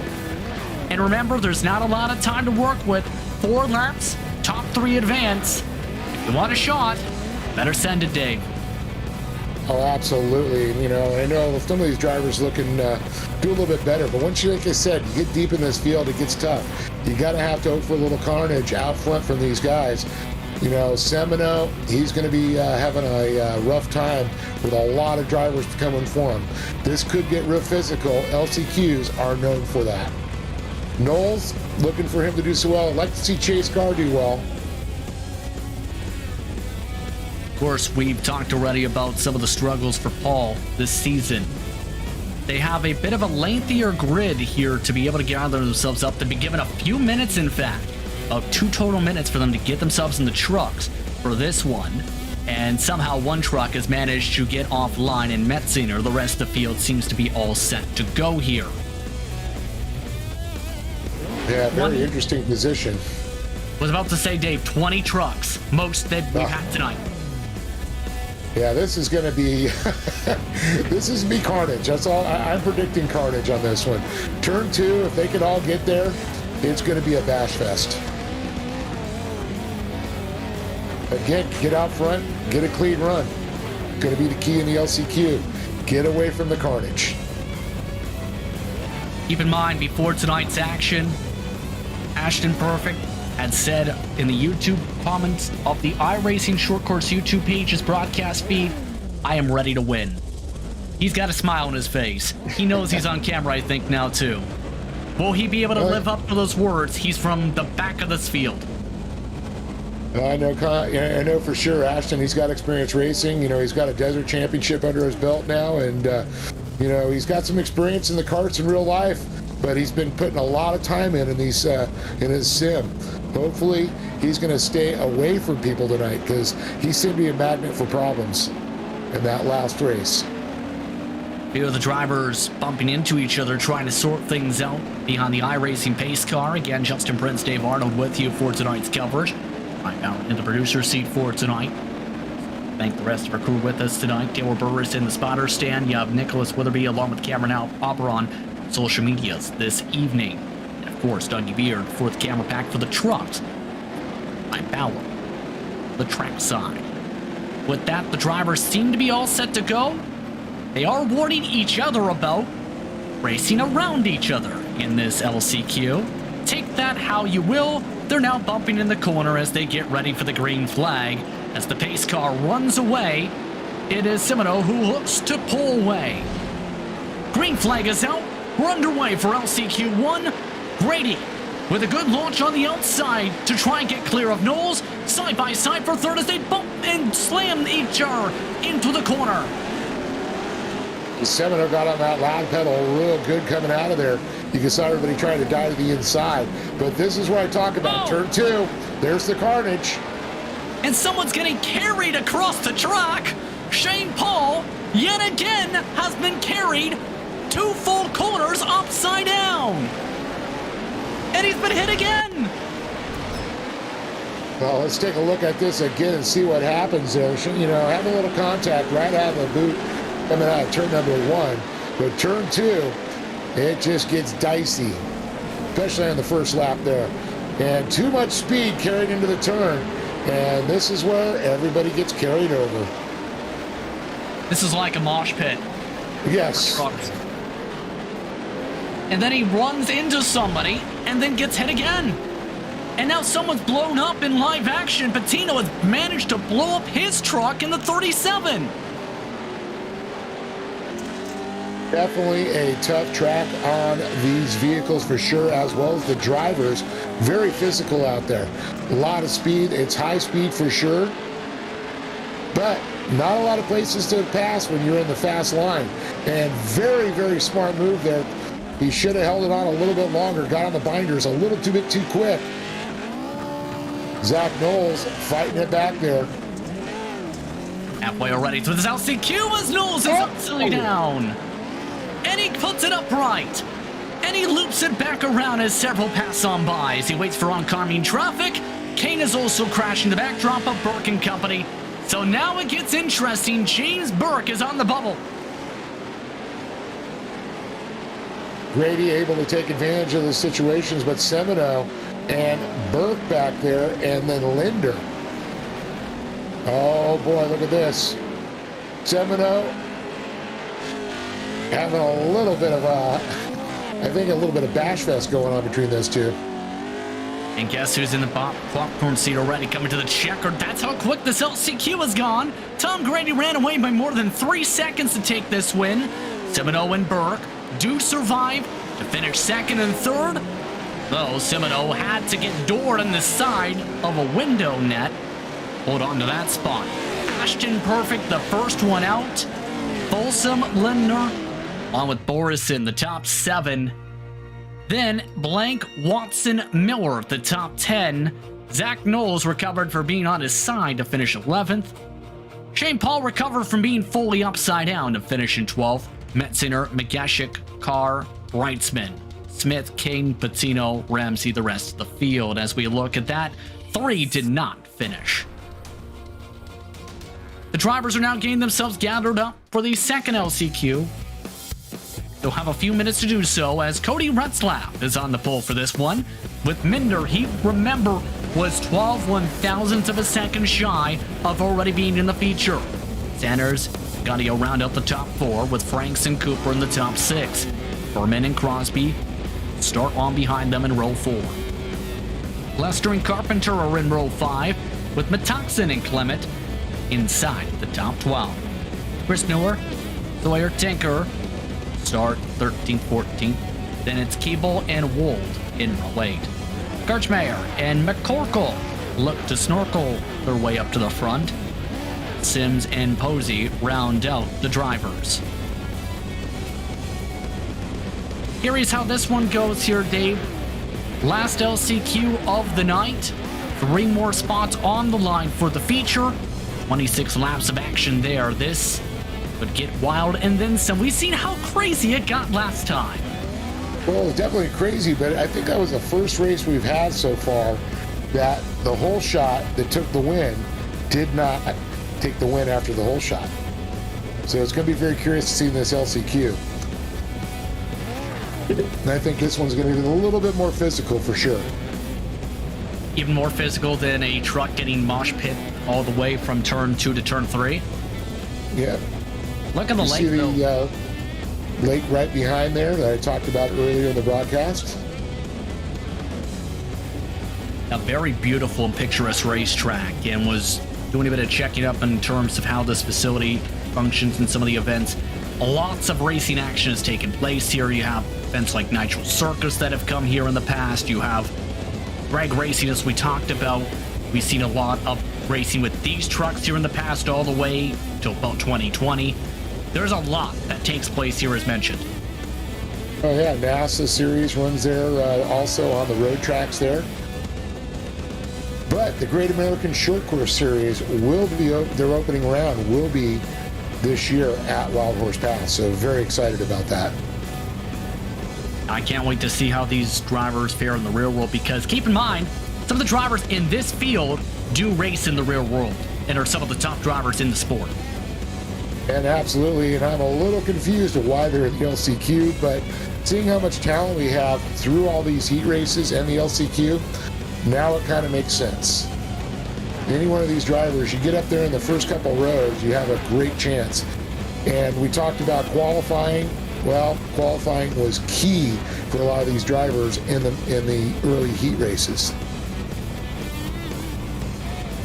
And remember, there's not a lot of time to work with. 4 laps, top 3 advance. If you want a shot, better send it, Dave. Oh, absolutely. I know some of these drivers looking do a little bit better, but once you, like I said, you get deep in this field, it gets tough. You got to have to hope for a little carnage out front from these guys. Semino, he's going to be having a rough time with a lot of drivers coming for him. This could get real physical. LCQs are known for that. Knowles, looking for him to do so well. I'd like to see Chase Carr do well. Of course, we've talked already about some of the struggles for Paul this season. They have a bit of a lengthier grid here to be able to gather themselves up. They'll be given a few minutes, in fact, of 2 total minutes for them to get themselves in the trucks for this one. And somehow one truck has managed to get offline in Metzinger. The rest of the field seems to be all set to go here. Yeah, very interesting position. Was about to say, Dave, 20 trucks, most that we've had tonight. Yeah, this is going to be this is be carnage. That's all. I'm predicting carnage on this one. Turn 2, if they could all get there, it's going to be a bash fest. Again, get out front, get a clean run. Going to be the key in the LCQ. Get away from the carnage. Keep in mind, before tonight's action, Ashton Perfect had said in the YouTube comments of the iRacing Short Course YouTube page's broadcast feed, "I am ready to win." He's got a smile on his face. He knows he's on camera, I think, now too. Will he be able to live up to those words? He's from the back of this field. I know for sure, Ashton, he's got experience racing. You know, he's got a desert championship under his belt now, and, you know, he's got some experience in the karts in real life, but he's been putting a lot of time in these in his sim. Hopefully, he's going to stay away from people tonight, because he seemed to be a magnet for problems in that last race. Here are the drivers bumping into each other, trying to sort things out behind the iRacing pace car. Again, Justin Prince, Dave Arnold with you for tonight's coverage. I'm out in the producer seat for tonight. Thank the rest of our crew with us tonight. Taylor Burris in the spotter stand. You have Nicholas Witherby along with Cameron Auber on social medias this evening. And of course, Dougie Beard for the camera pack for the trucks. I'm Bauer, the track side. With that, the drivers seem to be all set to go. They are warning each other about racing around each other in this LCQ. Take that how you will. They're now bumping in the corner as they get ready for the green flag. As the pace car runs away, it is Simino who looks to pull away. Green flag is out. We're underway for LCQ1. Grady with a good launch on the outside to try and get clear of Knowles. Side by side for third as they bump and slam each other into the corner. Semino got on that loud pedal real good coming out of there. You can see everybody trying to dive to the inside. But this is what I talk about. Turn 2. There's the carnage. And someone's getting carried across the track. Shane Paul, yet again, has been carried 2 full corners upside down. And he's been hit again. Well, let's take a look at this again and see what happens there. You know, have a little contact right out of the boot coming out of turn number 1. But turn 2, it just gets dicey, especially on the first lap there. And too much speed carried into the turn. And this is where everybody gets carried over. This is like a mosh pit. Yes. And then he runs into somebody and then gets hit again. And now someone's blown up in live action. Patino has managed to blow up his truck in the 37. Definitely a tough track on these vehicles for sure, as well as the drivers. Very physical out there. A lot of speed. It's high speed for sure. But not a lot of places to pass when you're in the fast line. And very, very smart move there. He should have held it on a little bit longer. Got on the binders a little bit too quick. Zach Knowles fighting it back there. Halfway already through this LCQ as Knowles is upside down. And he puts it upright. And he loops it back around as several pass on by. As he waits for oncoming traffic. Kane is also crashing the backdrop of Burke and Company. So now it gets interesting. James Burke is on the bubble. Grady able to take advantage of the situations, but Semino and Burke back there, and then Linder. Oh boy, look at this. Semino having a little bit of I think a little bit of bash fest going on between those two. And guess who's in the popcorn seat already, coming to the checker. That's how quick this LCQ has gone. Tom Grady ran away by more than 3 seconds to take this win. Semino and Burke do survive to finish second and third, though Semino had to get doored on the side of a window net. Hold on to that spot. Ashton Perfect, the first one out. Folsom, Lindner, On with Borison, the top 7. Then Blank, Watson, Miller, the top 10. Zach Knowles recovered for being on his side to finish 11th. Shane Paul recovered from being fully upside down to finish in 12th. Metzinger, McGashik, Carr, Breitzman, Smith, Kane, Patino, Ramsey, the rest of the field. As we look at that, 3 did not finish. The drivers are now getting themselves gathered up for the second LCQ. They'll have a few minutes to do so as Cody Retzlaff is on the pole for this one. With Minder, he, remember, was 12 1,000ths of a second shy of already being in the feature. Sanders got to round out the top 4 with Franks and Cooper in the top 6. Berman and Crosby start on behind them in row 4. Lester and Carpenter are in row 5 with Metaxen and Clement inside the top 12. Chris Miller, Sawyer, Tinker start 13th, 14th. Then it's Keeble and Wold in row 8. Garchmeyer and McCorkle look to snorkel their way up to the front. Sims and Posey round out the drivers. Here is how this one goes here, Dave. Last LCQ of the night. 3 more spots on the line for the feature. 26 laps of action there. This would get wild and then some. We've seen how crazy it got last time. Well, it was definitely crazy, but I think that was the first race we've had so far that the whole shot that took the win did not take the win after the whole shot. So it's going to be very curious to see this LCQ. And I think this one's going to be a little bit more physical for sure. Even more physical than a truck getting mosh pit all the way from turn 2 to turn 3. Yeah. Look at the lake, see the lake right behind there that I talked about earlier in the broadcast. A very beautiful and picturesque racetrack, and was doing a bit of checking up in terms of how this facility functions in some of the events. Lots of racing action has taken place here. You have events like Nitro Circus that have come here in the past. You have drag racing, as we talked about. We've seen a lot of racing with these trucks here in the past all the way till about 2020. There's a lot that takes place here, as mentioned. Oh yeah, NASA series runs there also on the road tracks there. But the Great American Short Course Series will be, their opening round will be this year at Wild Horse Pass. So very excited about that. I can't wait to see how these drivers fare in the real world, because keep in mind, some of the drivers in this field do race in the real world and are some of the top drivers in the sport. And absolutely, and I'm a little confused of why they're in the LCQ, but seeing how much talent we have through all these heat races and the LCQ, now it kind of makes sense. Any one of these drivers, you get up there in the first couple rows, you have a great chance. And we talked about qualifying. Well, qualifying was key for a lot of these drivers in the early heat races.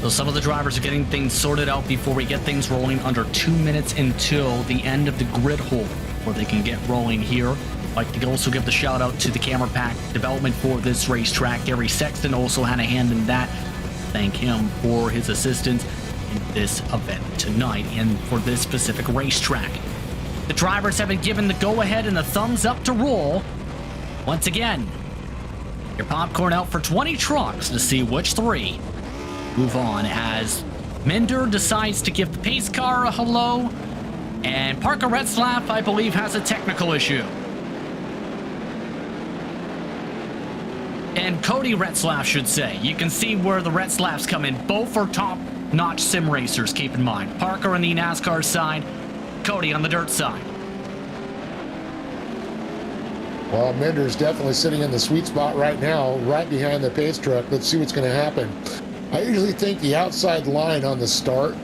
So some of the drivers are getting things sorted out before we get things rolling. Under 2 minutes until the end of the grid hole where they can get rolling here. I'd like to also give the shout out to the camera pack development for this racetrack. Gary Sexton also had a hand in that. Thank him for his assistance in this event tonight and for this specific racetrack. The drivers have been given the go-ahead and the thumbs up to roll. Once again, your popcorn out for 20 trucks to see which 3 move on as Minder decides to give the pace car a hello, and Parker Retzlaff, I believe, has a technical issue. And Cody Retzlaff should say. You can see where the Retzlaffs come in. Both are top-notch sim racers, keep in mind. Parker on the NASCAR side, Cody on the dirt side. Well, Minder's definitely sitting in the sweet spot right now, right behind the pace truck. Let's see what's going to happen. I usually think the outside line on the start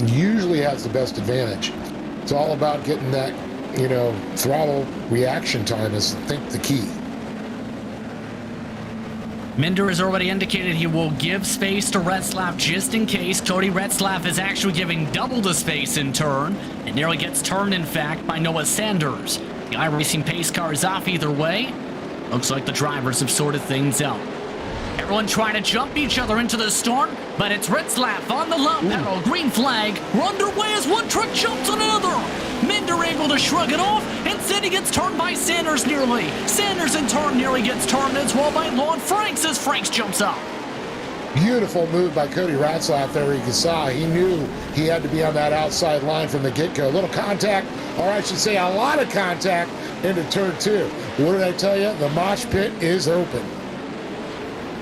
usually has the best advantage. It's all about getting that, throttle reaction time is, I think, the key. Minder has already indicated he will give space to Retzlaff just in case. Cody Retzlaff is actually giving double the space in turn. It nearly gets turned, in fact, by Noah Sanders. The iRacing pace car is off either way. Looks like the drivers have sorted things out. Everyone trying to jump each other into the storm, but it's Ritzlaf on the low pedal. Green flag. We're underway as one truck jumps on another. Minder able to shrug it off. Instead, he gets turned by Sanders nearly. Sanders in turn nearly gets turned as well by Lon Franks as Franks jumps up. Beautiful move by Cody Ratzlaff there. You saw he knew he had to be on that outside line from the get-go. A little contact, or I should say a lot of contact into turn 2. What did I tell you? The mosh pit is open.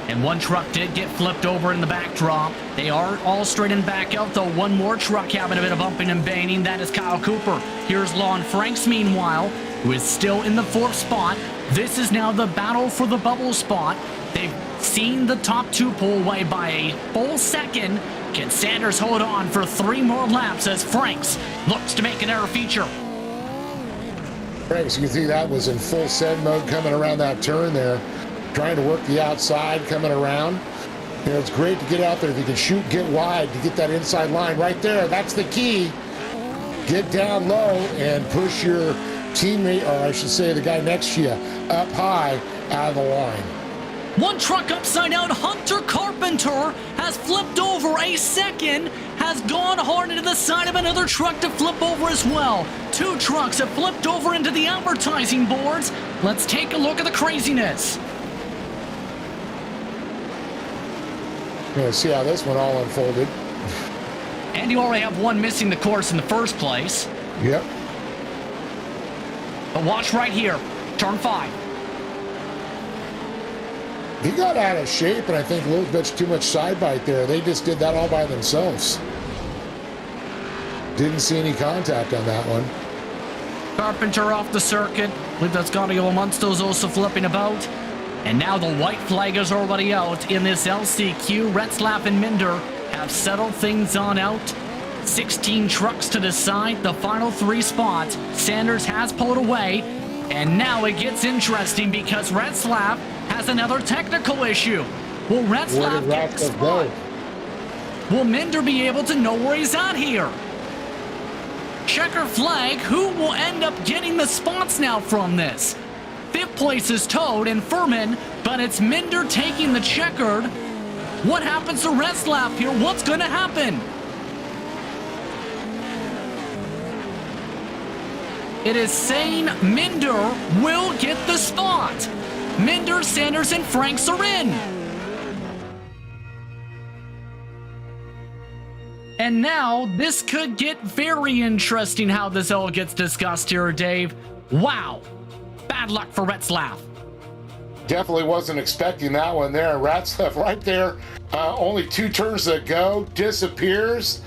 And one truck did get flipped over in the backdrop. They are all straightened back out, though one more truck having a bit of bumping and banging. That is Kyle Cooper. Here's Lon Franks, meanwhile, who is still in the 4th spot. This is now the battle for the bubble spot. They've seen the top 2 pull away by a full second. Can Sanders hold on for 3 more laps as Franks looks to make an error feature? Franks, you can see that was in full send mode coming around that turn there. Trying to work the outside, coming around. You know, it's great to get out there. If you can shoot, get wide to get that inside line right there. That's the key. Get down low and push your teammate, or I should say the guy next to you, up high out of the line. One truck upside down. Hunter Carpenter has flipped over a second, has gone hard into the side of another truck to flip over as well. 2 trucks have flipped over into the advertising boards. Let's take a look at the craziness. We're gonna see how this one all unfolded. And you already have one missing the course in the first place. Yep. But watch right here. Turn 5. He got out of shape, and I think a little bit too much side bite there. They just did that all by themselves. Didn't see any contact on that one. Carpenter off the circuit. I believe that's Gaudio amongst those also flipping about. And now the white flag is already out in this LCQ. Retzlaff and Minder have settled things on out. 16 trucks to decide the final 3 spots. Sanders has pulled away. And now it gets interesting because Retzlaff has another technical issue. Will Retzlaff get the spot? Will Minder be able to know where he's at here? Checker flag. Who will end up getting the spots now from this? 5th place is towed and Furman, but it's Minder taking the checkered. What happens to Retzlaff here? What's going to happen? It is saying Minder will get the spot. Minder, Sanders, and Franks are in. And now this could get very interesting how this all gets discussed here, Dave. Wow. Bad luck for Retzlaff. Definitely wasn't expecting that one there. Retzlaff right there. Only 2 turns to go. Disappears.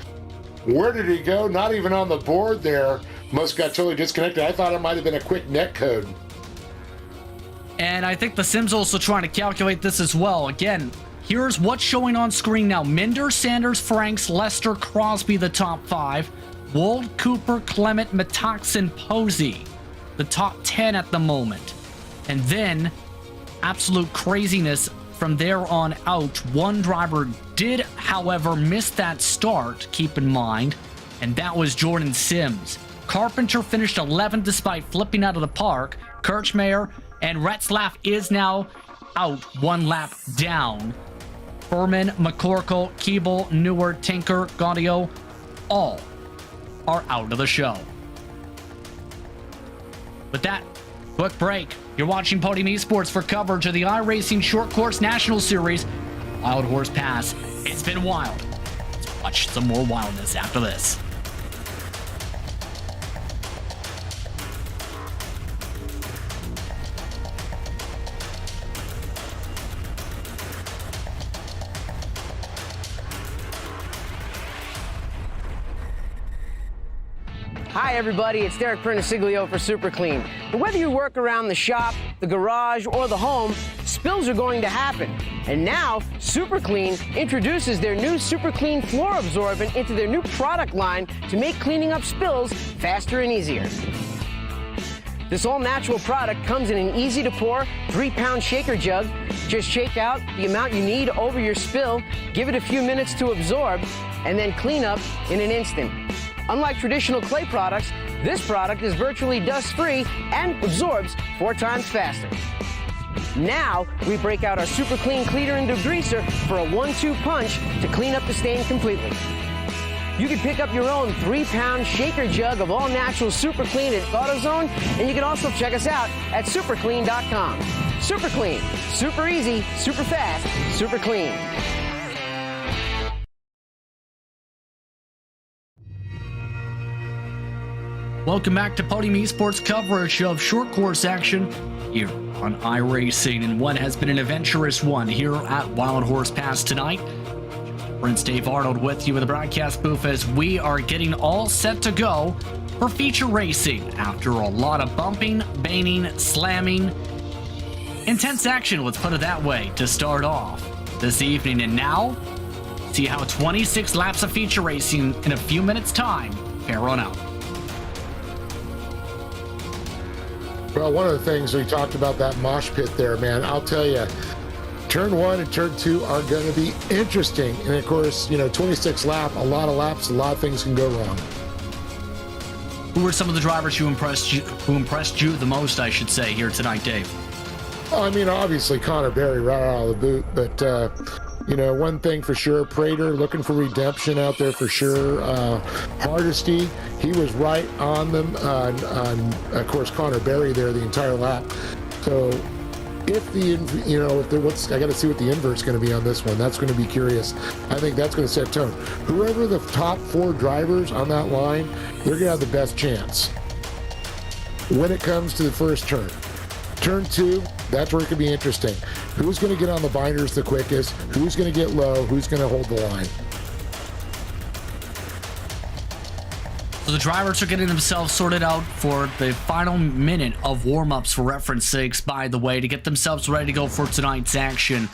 Where did he go? Not even on the board there. Must got totally disconnected. I thought it might have been a quick net code. And I think the sim's also trying to calculate this as well. Again, here's what's showing on screen now. Minder, Sanders, Franks, Lester, Crosby, the top 5. Wold, Cooper, Clement, Metaxen, Posey. The top 10 at the moment. And then absolute craziness from there on out. One driver did, however, miss that start, keep in mind, and that was Jordan Sims. Carpenter finished 11th despite flipping out of the park. Kirchmeier and Retzlaff is now out 1 lap down. Furman, McCorkle, Keeble, Newer, Tinker, Gaudio, all are out of the show. With that, quick break. You're watching Podium Esports for coverage of the iRacing Short Course National Series, Wild Horse Pass. It's been wild. Let's watch some more wildness after this. Hi everybody, it's Derek Perniciglio for Super Clean. And whether you work around the shop, the garage, or the home, spills are going to happen. And now, Super Clean introduces their new Super Clean floor absorbent into their new product line to make cleaning up spills faster and easier. This all-natural product comes in an easy-to-pour 3-pound shaker jug. Just shake out the amount you need over your spill, give it a few minutes to absorb, and then clean up in an instant. Unlike traditional clay products, this product is virtually dust-free and absorbs 4 times faster. Now, we break out our super clean cleaner and degreaser for a 1-2 punch to clean up the stain completely. You can pick up your own 3-pound shaker jug of all-natural Super Clean at AutoZone, and you can also check us out at superclean.com. Super Clean, super easy, super fast, super clean. Welcome back to Podium Esports coverage of short course action here on iRacing, and what has been an adventurous one here at Wild Horse Pass tonight. Prince Dave Arnold with you in the broadcast booth as we are getting all set to go for feature racing after a lot of bumping, banging, slamming. Intense action, let's put it that way, to start off this evening. And now, see how 26 laps of feature racing in a few minutes' time fare on out. Well, one of the things we talked about, that mosh pit there, man, I'll tell you, turn 1 and turn 2 are going to be interesting. And of course, 26 lap, a lot of laps, a lot of things can go wrong. Who were some of the drivers who impressed you the most, I should say, here tonight, Dave? Well, I mean, obviously Connor Berry right out of the boot, but one thing for sure, Prater looking for redemption out there for sure. Hardesty, he was right on them. Of course, Connor Berry there the entire lap. So if I got to see what the invert's going to be on this one. That's going to be curious. I think that's going to set tone. Whoever the top 4 drivers on that line, they're going to have the best chance when it comes to the first turn. Turn 2, that's where it could be interesting. Who's going to get on the binders the quickest? Who's going to get low? Who's going to hold the line? So the drivers are getting themselves sorted out for the final minute of warm-ups, for reference sakes, by the way, to get themselves ready to go for tonight's action.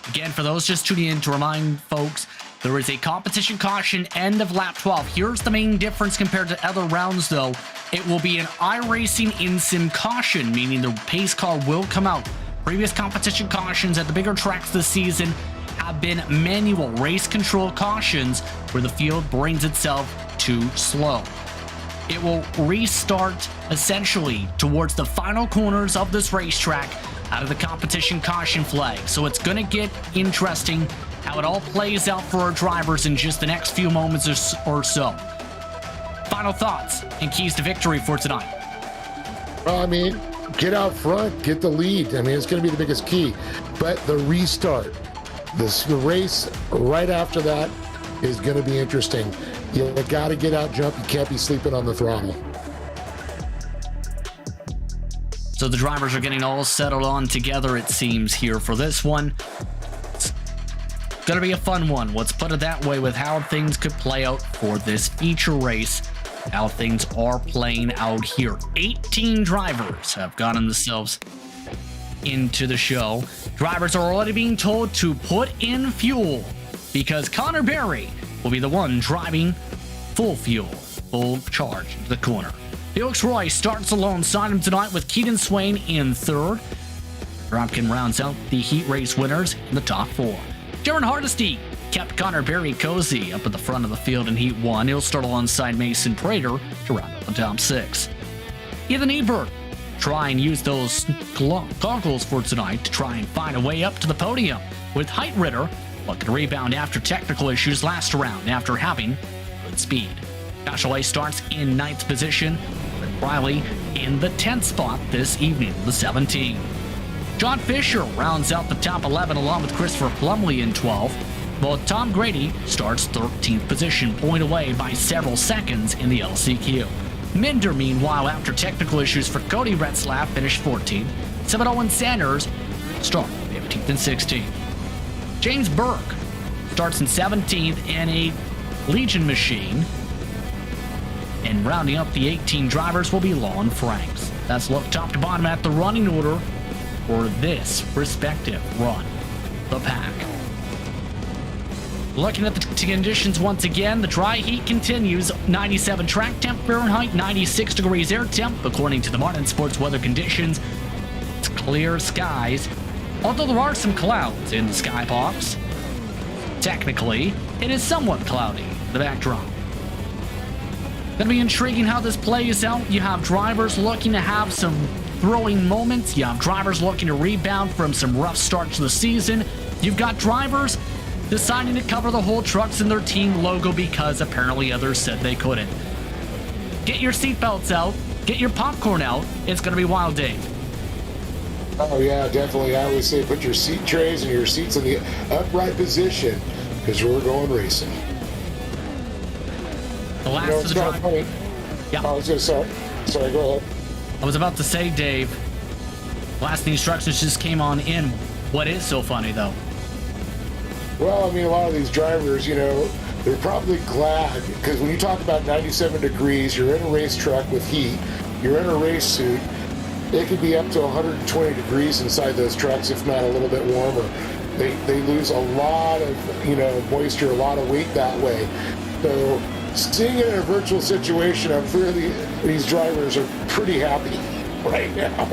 Again, for those just tuning in, to remind folks, there is a competition caution end of lap 12. Here's the main difference compared to other rounds, though. It will be an iRacing in-sim caution, meaning the pace car will come out. Previous competition cautions at the bigger tracks this season have been manual race control cautions where the field brings itself too slow. It will restart essentially towards the final corners of this racetrack out of the competition caution flag. So it's going to get interesting how it all plays out for our drivers in just the next few moments or so. Final thoughts and keys to victory for tonight. Well, I mean, get out front, get the lead. I mean, it's going to be the biggest key. But the restart, the race right after that is going to be interesting. You got to get out, jump. You can't be sleeping on the throttle. So the drivers are getting all settled on together, it seems, here for this one. It's going to be a fun one. Let's put it that way with how things could play out for this feature race. How things are playing out here. 18 drivers have gotten themselves into the show. Drivers are already being told to put in fuel because Connor Berry will be the one driving full fuel, full charge into the corner. Felix Roy starts alongside him tonight with Keaton Swain in third. Dropkin rounds out the heat race winners in the top 4. Jaron Hardesty kept Connor Berry cozy up at the front of the field in Heat 1. He'll start alongside Mason Prater to round out the top 6. Ethan Ebert try and use those goggles for tonight to try and find a way up to the podium, with Height Ritter looking to rebound after technical issues last round after having good speed. Joshua starts in 9th position, with Riley in the 10th spot this evening, the 17th. John Fisher rounds out the top 11 along with Christopher Plumley in 12th, while Tom Grady starts 13th position, point away by several seconds in the LCQ. Minder, meanwhile, after technical issues for Cody Retzlaff, finished 14th. 7-0 Sanders start 15th and 16th. James Burke starts in 17th in a Legion machine. And rounding up the 18 drivers will be Lon Franks. That's look top to bottom at the running order for this respective run. The pack. Looking at the conditions once again, the dry heat continues. 97 track temp Fahrenheit, 96 degrees air temp, according to the Motorsports weather conditions. It's clear skies, although there are some clouds in the skybox. Technically, it is somewhat cloudy, the backdrop. Gonna be intriguing how this plays out. You have drivers looking to have some throwing moments. You have drivers looking to rebound from some rough starts to the season. You've got drivers deciding to cover the whole trucks in their team logo because apparently others said they couldn't. Get your seatbelts out. Get your popcorn out. It's gonna be wild, Dave. Oh yeah, definitely. I always say put your seat trays and your seats in the upright position because we're going racing. The last You know, of it's the kind of drive. funny. Yeah. I was just sorry, go ahead. I was about to say, Dave, last of the instructions just came on in. What is so funny, though? Well, I mean, a lot of these drivers, you know, they're probably glad because when you talk about 97 degrees, you're in a race truck with heat, you're in a race suit, it could be up to 120 degrees inside those trucks, if not a little bit warmer. They lose a lot of, you know, moisture, a lot of weight that way. So seeing it in a virtual situation, I'm really, these drivers are pretty happy right now.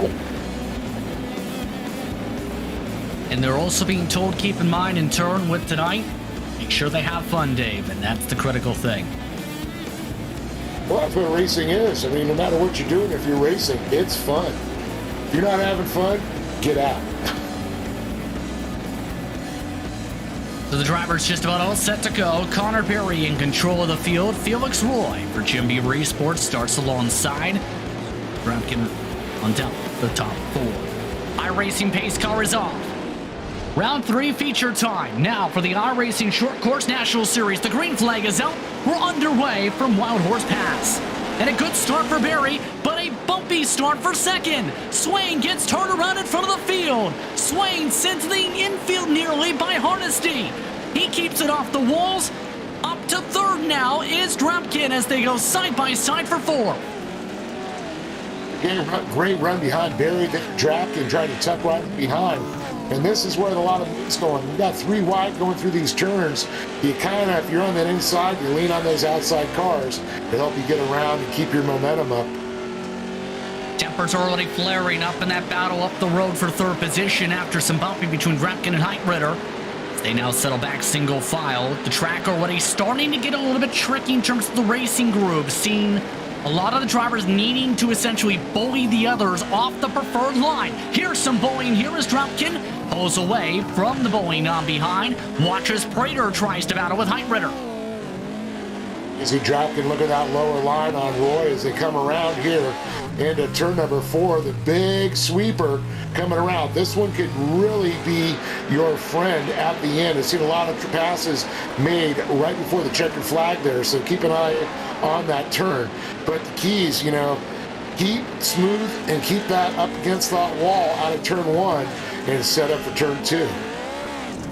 And they're also being told, keep in mind, in turn with tonight, make sure they have fun, Dave, and that's the critical thing. Well, that's what racing is. I mean, no matter what you're doing, if you're racing, it's fun. If you're not having fun, get out. So the driver's just about all set to go. Connor Berry in control of the field. Felix Roy for Jim B. Motorsports starts alongside. Brampkin on top, the top four. iRacing pace car is off. Round 3 feature time. Now for the iRacing Short Course National Series. The green flag is out. We're underway from Wild Horse Pass. And a good start for Berry, but a bumpy start for second. Swain gets turned around in front of the field. Swain sends the infield nearly by Hardesty. He keeps it off the walls. Up to third now is Drampkin as they go side by side for 4. Great run behind Berry. Drampkin tried to tuck right behind. And this is where a lot of it's going. You've got 3 wide going through these turns. You kind of, if you're on that inside, you lean on those outside cars to help you get around and keep your momentum up. Tempers are already flaring up in that battle up the road for third position after some bumping between Drampkin and Heitritter. They now settle back single file. The track already starting to get a little bit tricky in terms of the racing groove, seeing a lot of the drivers needing to essentially bully the others off the preferred line. Here's some bullying here as Drampkin pulls away from the bullying on behind. Watches Prater tries to battle with Heitritter. You see Drampkin look at that lower line on Roy as they come around here into turn number 4, the big sweeper coming around. This one could really be your friend at the end. I've seen a lot of passes made right before the checkered flag there, so keep an eye on that turn. But the keys, you know, keep smooth and keep that up against that wall out of turn 1 and set up for turn 2.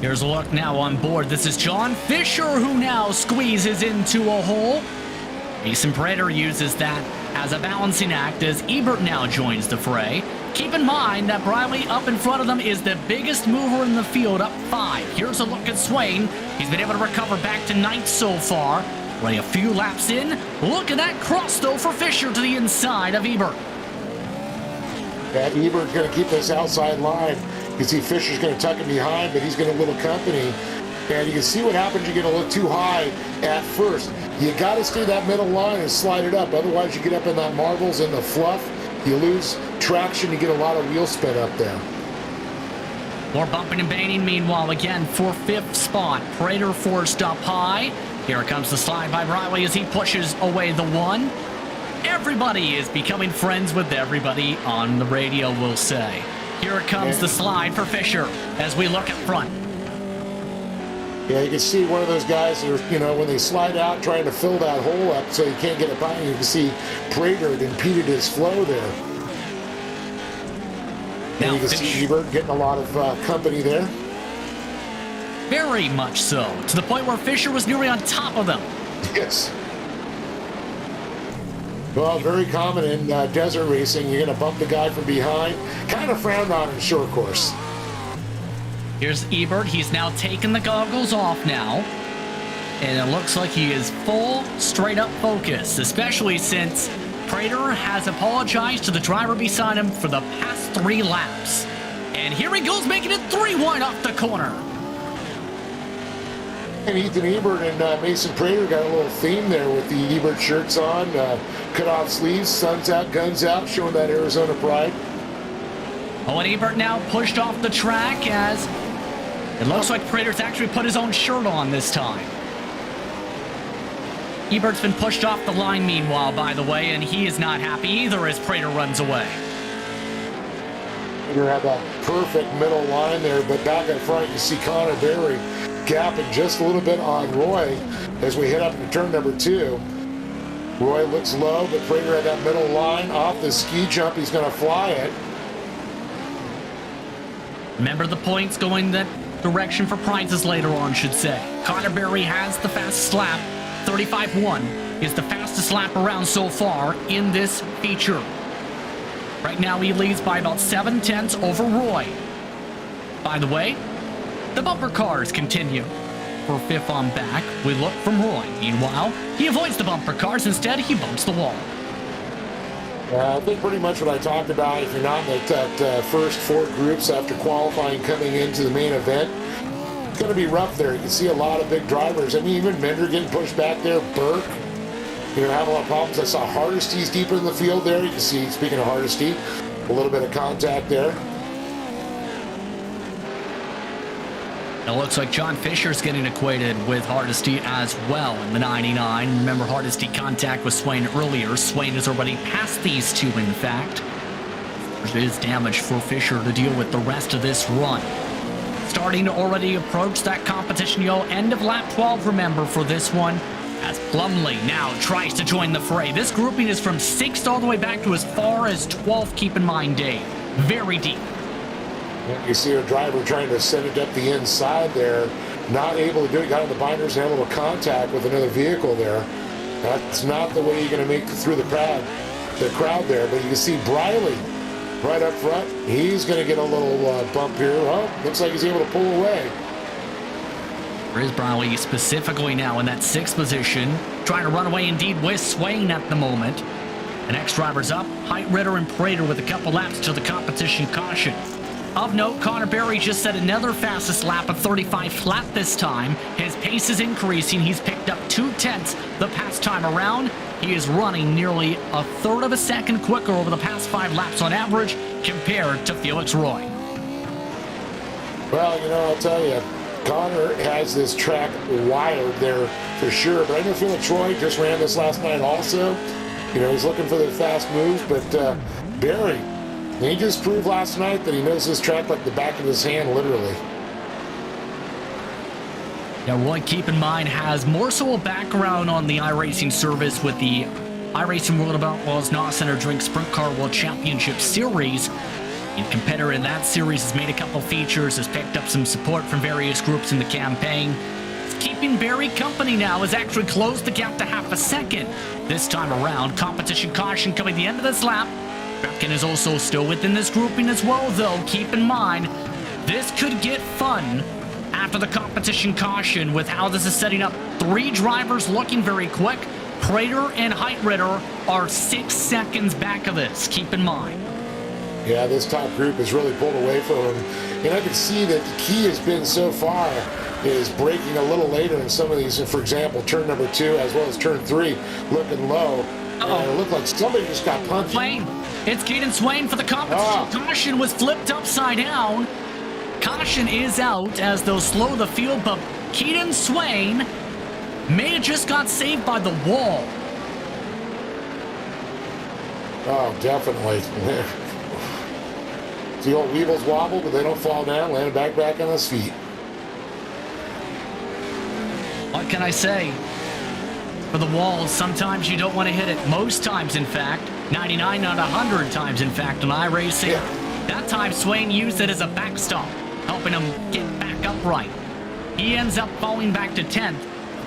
Here's a look now on board. This is John Fisher who now squeezes into a hole. Mason Prater uses that as a balancing act as Ebert now joins the fray. Keep in mind that Briley up in front of them is the biggest mover in the field, up 5. Here's a look at Swain. He's been able to recover back to 9th so far. Only a few laps in. Look at that cross, though, for Fisher to the inside of Ebert. That Ebert going to keep this outside line. You see Fisher's going to tuck him behind, but he's going to a little company. And you can see what happens. You get a little too high at first. You got to stay that middle line and slide it up. Otherwise, you get up in that marbles and the fluff. You lose traction. You get a lot of wheel spin up there. More bumping and banging. Meanwhile, again, for 5th spot. Prater forced up high. Here comes the slide by Briley as he pushes away the 1. Everybody is becoming friends with everybody on the radio, we'll say. Here comes the slide for Fisher as we look up front. Yeah, you can see one of those guys that are, you know, when they slide out trying to fill that hole up so you can't get it by, you can see Prater had impeded his flow there. Now and you can see Ebert getting a lot of company there. Very much so, to the point where Fisher was nearly on top of them. Yes. Well, very common in desert racing. You're going to bump the guy from behind. Kind of frowned on in short course. Here's Ebert. He's now taken the goggles off now. And it looks like he is full, straight-up focus, especially since Prater has apologized to the driver beside him for the past 3 laps. And here he goes, making it 3 wide off the corner. And Ethan Ebert and Mason Prater got a little theme there with the Ebert shirts on, cut off sleeves, sun's out, guns out, showing that Arizona pride. Oh, and Ebert now pushed off the track as it looks like Prater's actually put his own shirt on this time. Ebert's been pushed off the line meanwhile, by the way, and he is not happy either as Prater runs away. You have that perfect middle line there, but back in front you see Connor Berry gapping just a little bit on Roy as we head up into turn number 2. Roy looks low, but Prater had that middle line off the ski jump. He's going to fly it. Remember the points going that direction for prizes later on, should say. Connor Berry has the fastest lap. 35.1 is the fastest lap around so far in this feature. Right now he leads by about 7/10 over Roy. By the way, the bumper cars continue. For fifth on back, we look from Roy. Meanwhile, he avoids the bumper cars. Instead, he bumps the wall. I think pretty much what I talked about, if you're not in that first 4 groups after qualifying coming into the main event, it's going to be rough there. You can see a lot of big drivers. I mean, even Mender getting pushed back there, Burke, having a lot of problems. I saw Hardesty's deeper in the field there. You can see, speaking of Hardesty, a little bit of contact there. It looks like John Fisher's getting acquainted with Hardesty as well in the 99. Remember, Hardesty contact with Swain earlier. Swain has already passed these two, in fact. There is damage for Fisher to deal with the rest of this run. Starting to already approach that competition, end of lap 12, remember, for this one, as Plumley now tries to join the fray. This grouping is from 6th all the way back to as far as 12th, keep in mind, Dave. Very deep. You see a driver trying to send it up the inside there, not able to do it, got on the binders and had a little contact with another vehicle there. That's not the way you're going to make it through the crowd there, but you can see Briley right up front. He's going to get a little bump here. Oh, looks like he's able to pull away. There is Briley specifically now in that 6th position, trying to run away indeed with Swain at the moment. The next driver's up, Ritter and Prater with a couple laps to the competition caution. Of note, Connor Berry just set another fastest lap of 35 flat this time. His pace is increasing. He's picked up 2/10 the past time around. He is running nearly a third of a second quicker over the past 5 laps on average compared to Felix Roy. Well, I'll tell you, Connor has this track wired there for sure, but I know Felix Roy just ran this last night also. He's looking for the fast moves, but Berry, he just proved last night that he knows this track like the back of his hand, literally. Now, Roy, keep in mind, has more so a background on the iRacing service with the iRacing World of Outlaws NOS Center Drink Sprint Car World Championship Series. The competitor in that series has made a couple features, has picked up some support from various groups in the campaign. It's keeping Berry company now, has actually closed the gap to half a second. This time around, competition caution coming the end of this lap. Bracken is also still within this grouping as well, though. Keep in mind, this could get fun after the competition caution with how this is setting up. 3 drivers looking very quick. Prater and Heitritter are 6 seconds back of this. Keep in mind. Yeah, this top group has really pulled away from him. And I can see that the key has been so far is braking a little later in some of these. For example, turn number 2 as well as turn 3 looking low. And it looked like somebody just got punched. Swain. It's Keaton Swain for the competition. Caution was flipped upside down. Caution is out as they'll slow the field, but Keaton Swain may have just got saved by the wall. Oh, definitely. The old Weevils wobble, but they don't fall down, landing back on his feet. What can I say? For the walls, sometimes you don't want to hit it. Most times, in fact. 99 out of 100 times, in fact, on iRacing. Yeah. That time, Swain used it as a backstop, helping him get back upright. He ends up falling back to 10th.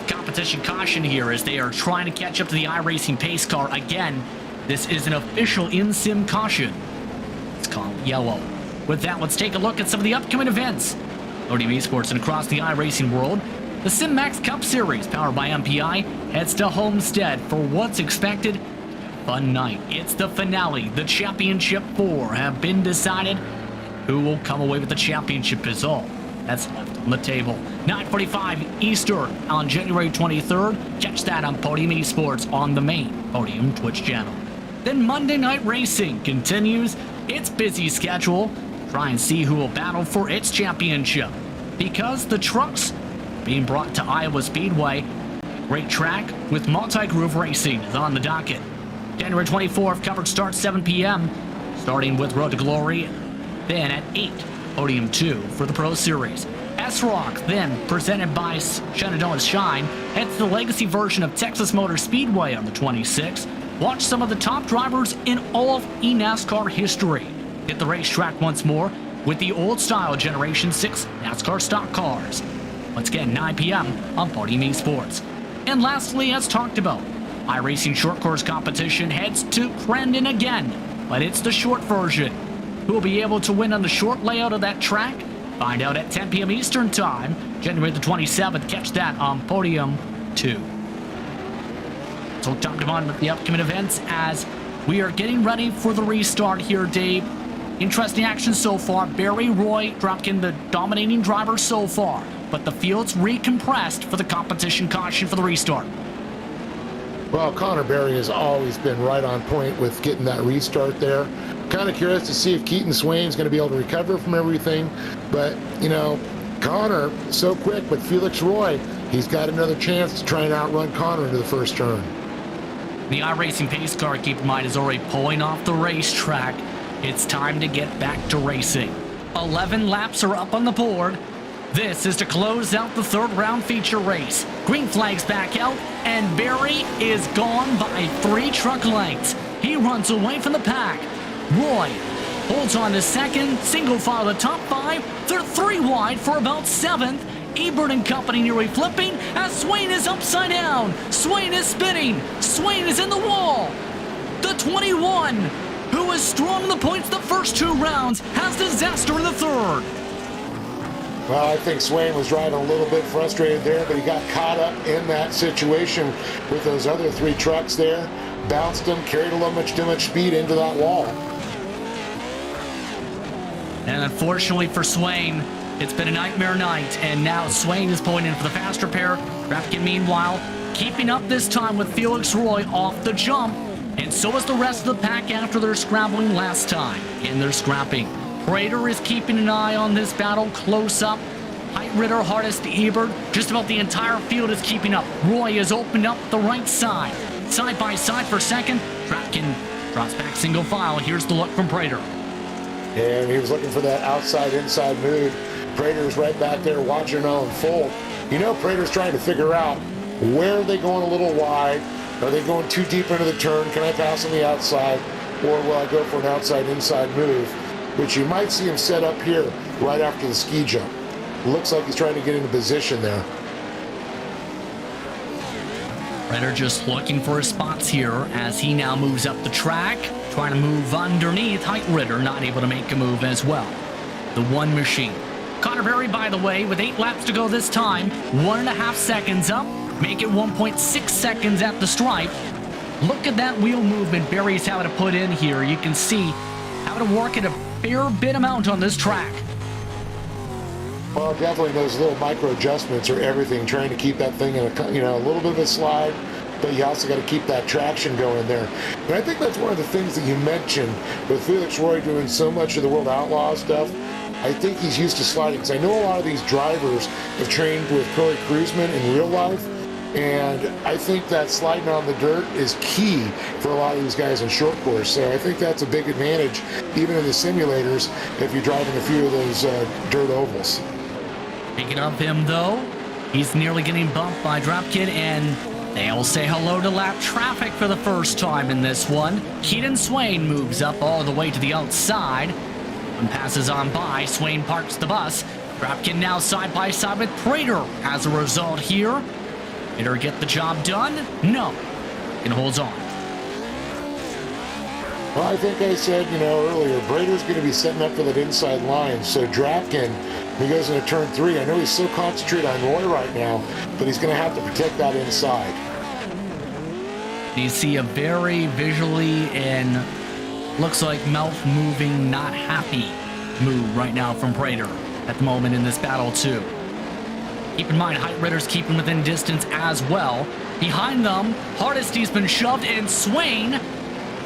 Competition caution here as they are trying to catch up to the iRacing pace car. Again, this is an official in-sim caution. It's called yellow. With that, let's take a look at some of the upcoming events. Podium Esports and across the iRacing world. The SimMax Cup Series, powered by MPI, heads to Homestead for what's expected fun night. It's the finale. The Championship 4 have been decided. Who will come away with the championship is all that's left on the table. 9:45 Eastern on January 23rd. Catch that on Podium Esports on the main Podium Twitch channel. Then Monday Night Racing continues its busy schedule. Try and see who will battle for its championship. Because the trucks being brought to Iowa Speedway, great track with multi-groove racing is on the docket. January 24th, coverage starts 7 p.m., starting with Road to Glory. Then at 8, Podium 2 for the Pro Series. S-Rock, then presented by Shenandoah Shine, heads to the legacy version of Texas Motor Speedway on the 26th. Watch some of the top drivers in all of eNASCAR history. Hit the racetrack once more with the old-style Generation 6 NASCAR stock cars. Once again, 9 p.m. on Podium Esports. And lastly, as talked about, iRacing short course competition heads to Crandon again, but it's the short version. Who will be able to win on the short layout of that track? Find out at 10 p.m. Eastern Time, January the 27th. Catch that on Podium 2. So talked about the upcoming events as we are getting ready for the restart here, Dave. Interesting action so far. Barry Roy dropped in the dominating driver so far, but the field's recompressed for the competition caution for the restart. Well, Connor Berry has always been right on point with getting that restart there. Kind of curious to see if Keaton Swain's going to be able to recover from everything. But, you know, Connor, so quick, but Felix Roy, he's got another chance to try and outrun Connor into the first turn. The iRacing pace car, keep in mind, is already pulling off the racetrack. It's time to get back to racing. 11 laps are up on the board. This is to close out the third round feature race. Green flag's back out, and Barry is gone by 3 truck lengths. He runs away from the pack. Roy holds on to second, single file the top 5. They're 3 wide for about 7th. Ebert and company nearly flipping as Swain is upside down. Swain is spinning. Swain is in the wall. The 21, who was strong in the points the first 2 rounds, has disaster in the third. Well, I think Swain was riding a little bit frustrated there, but he got caught up in that situation with those other 3 trucks there. Bounced him, carried a little too much speed into that wall. And unfortunately for Swain, it's been a nightmare night, and now Swain is pulling in for the faster pair. Rapkin, meanwhile, keeping up this time with Felix Roy off the jump, and so is the rest of the pack after their scrambling last time. And they're scrapping. Prater is keeping an eye on this battle close up. Heitritter, hardest to Ebert. Just about the entire field is keeping up. Roy has opened up the right side. Side by side for second. Rapkin drops back single file. Here's the look from Prater. And he was looking for that outside-inside move. Prater's right back there watching it all unfold. You know, Prater's trying to figure out where are they going a little wide. Are they going too deep into the turn? Can I pass on the outside? Or will I go for an outside-inside move? Which you might see him set up here right after the ski jump. Looks like he's trying to get into position there. Prater just looking for his spots here as he now moves up the track, trying to move underneath. Heitritter not able to make a move as well. The one machine. Connor Berry, by the way, with 8 laps to go this time, 1.5 seconds up, make it 1.6 seconds at the stripe. Look at that wheel movement Berry's having to put in here. You can see having to work at a fair bit amount on this track. Well, definitely those little micro adjustments are everything, trying to keep that thing in a little bit of a slide, but you also got to keep that traction going there. And I think that's one of the things that you mentioned with Felix Roy doing so much of the World Outlaw stuff. I think he's used to sliding, because I know a lot of these drivers have trained with Corey Kruisman in real life, and I think that sliding on the dirt is key for a lot of these guys in short course. So I think that's a big advantage, even in the simulators, if you're driving a few of those dirt ovals. Speaking of him, though, he's nearly getting bumped by Dropkid, and they'll say hello to lap traffic for the first time in this one. Keaton Swain moves up all the way to the outside and passes on by. Swain parks the bus. Dropkid now side by side with Prater. As a result here, Prater get the job done? No. And holds on. Well, I think I said, earlier, Prater's going to be setting up for that inside line. So Dropkin, he goes into turn 3. I know he's so concentrated on Roy right now, but he's going to have to protect that inside. You see a very visually and looks like mouth moving, not happy move right now from Prater. at the moment in this battle too. Keep in mind, Height Ritter's keeping within distance as well. Behind them, Hardesty's been shoved, and Swain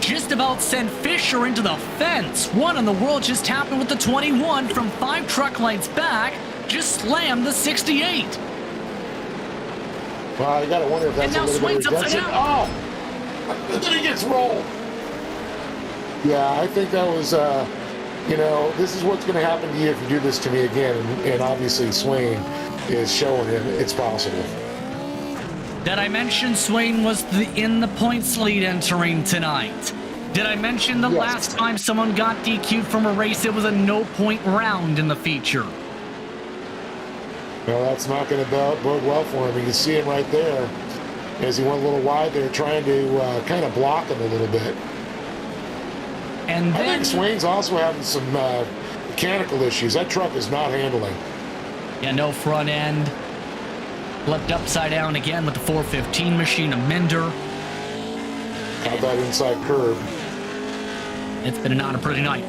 just about sent Fisher into the fence. One in the world just happened with the 21 from 5 truck lengths back, just slammed the 68. Well, I gotta wonder if that's a little bit of redemption. Oh! And then he gets rolled. Yeah, I think that was, this is what's going to happen to you if you do this to me again. And obviously Swain is showing him it's possible. Did I mention Swain was in the points lead entering tonight? Did I mention the last time someone got DQ'd from a race, it was a no-point round in the feature? Well, that's not going to bode well for him. You can see him right there as he went a little wide there, trying to kind of block him a little bit. And then, I think Swain's also having some mechanical issues. That truck is not handling. Yeah, no front end. Flipped upside down again with the 415 machine of Minder. Got that inside curve. It's been not a pretty night.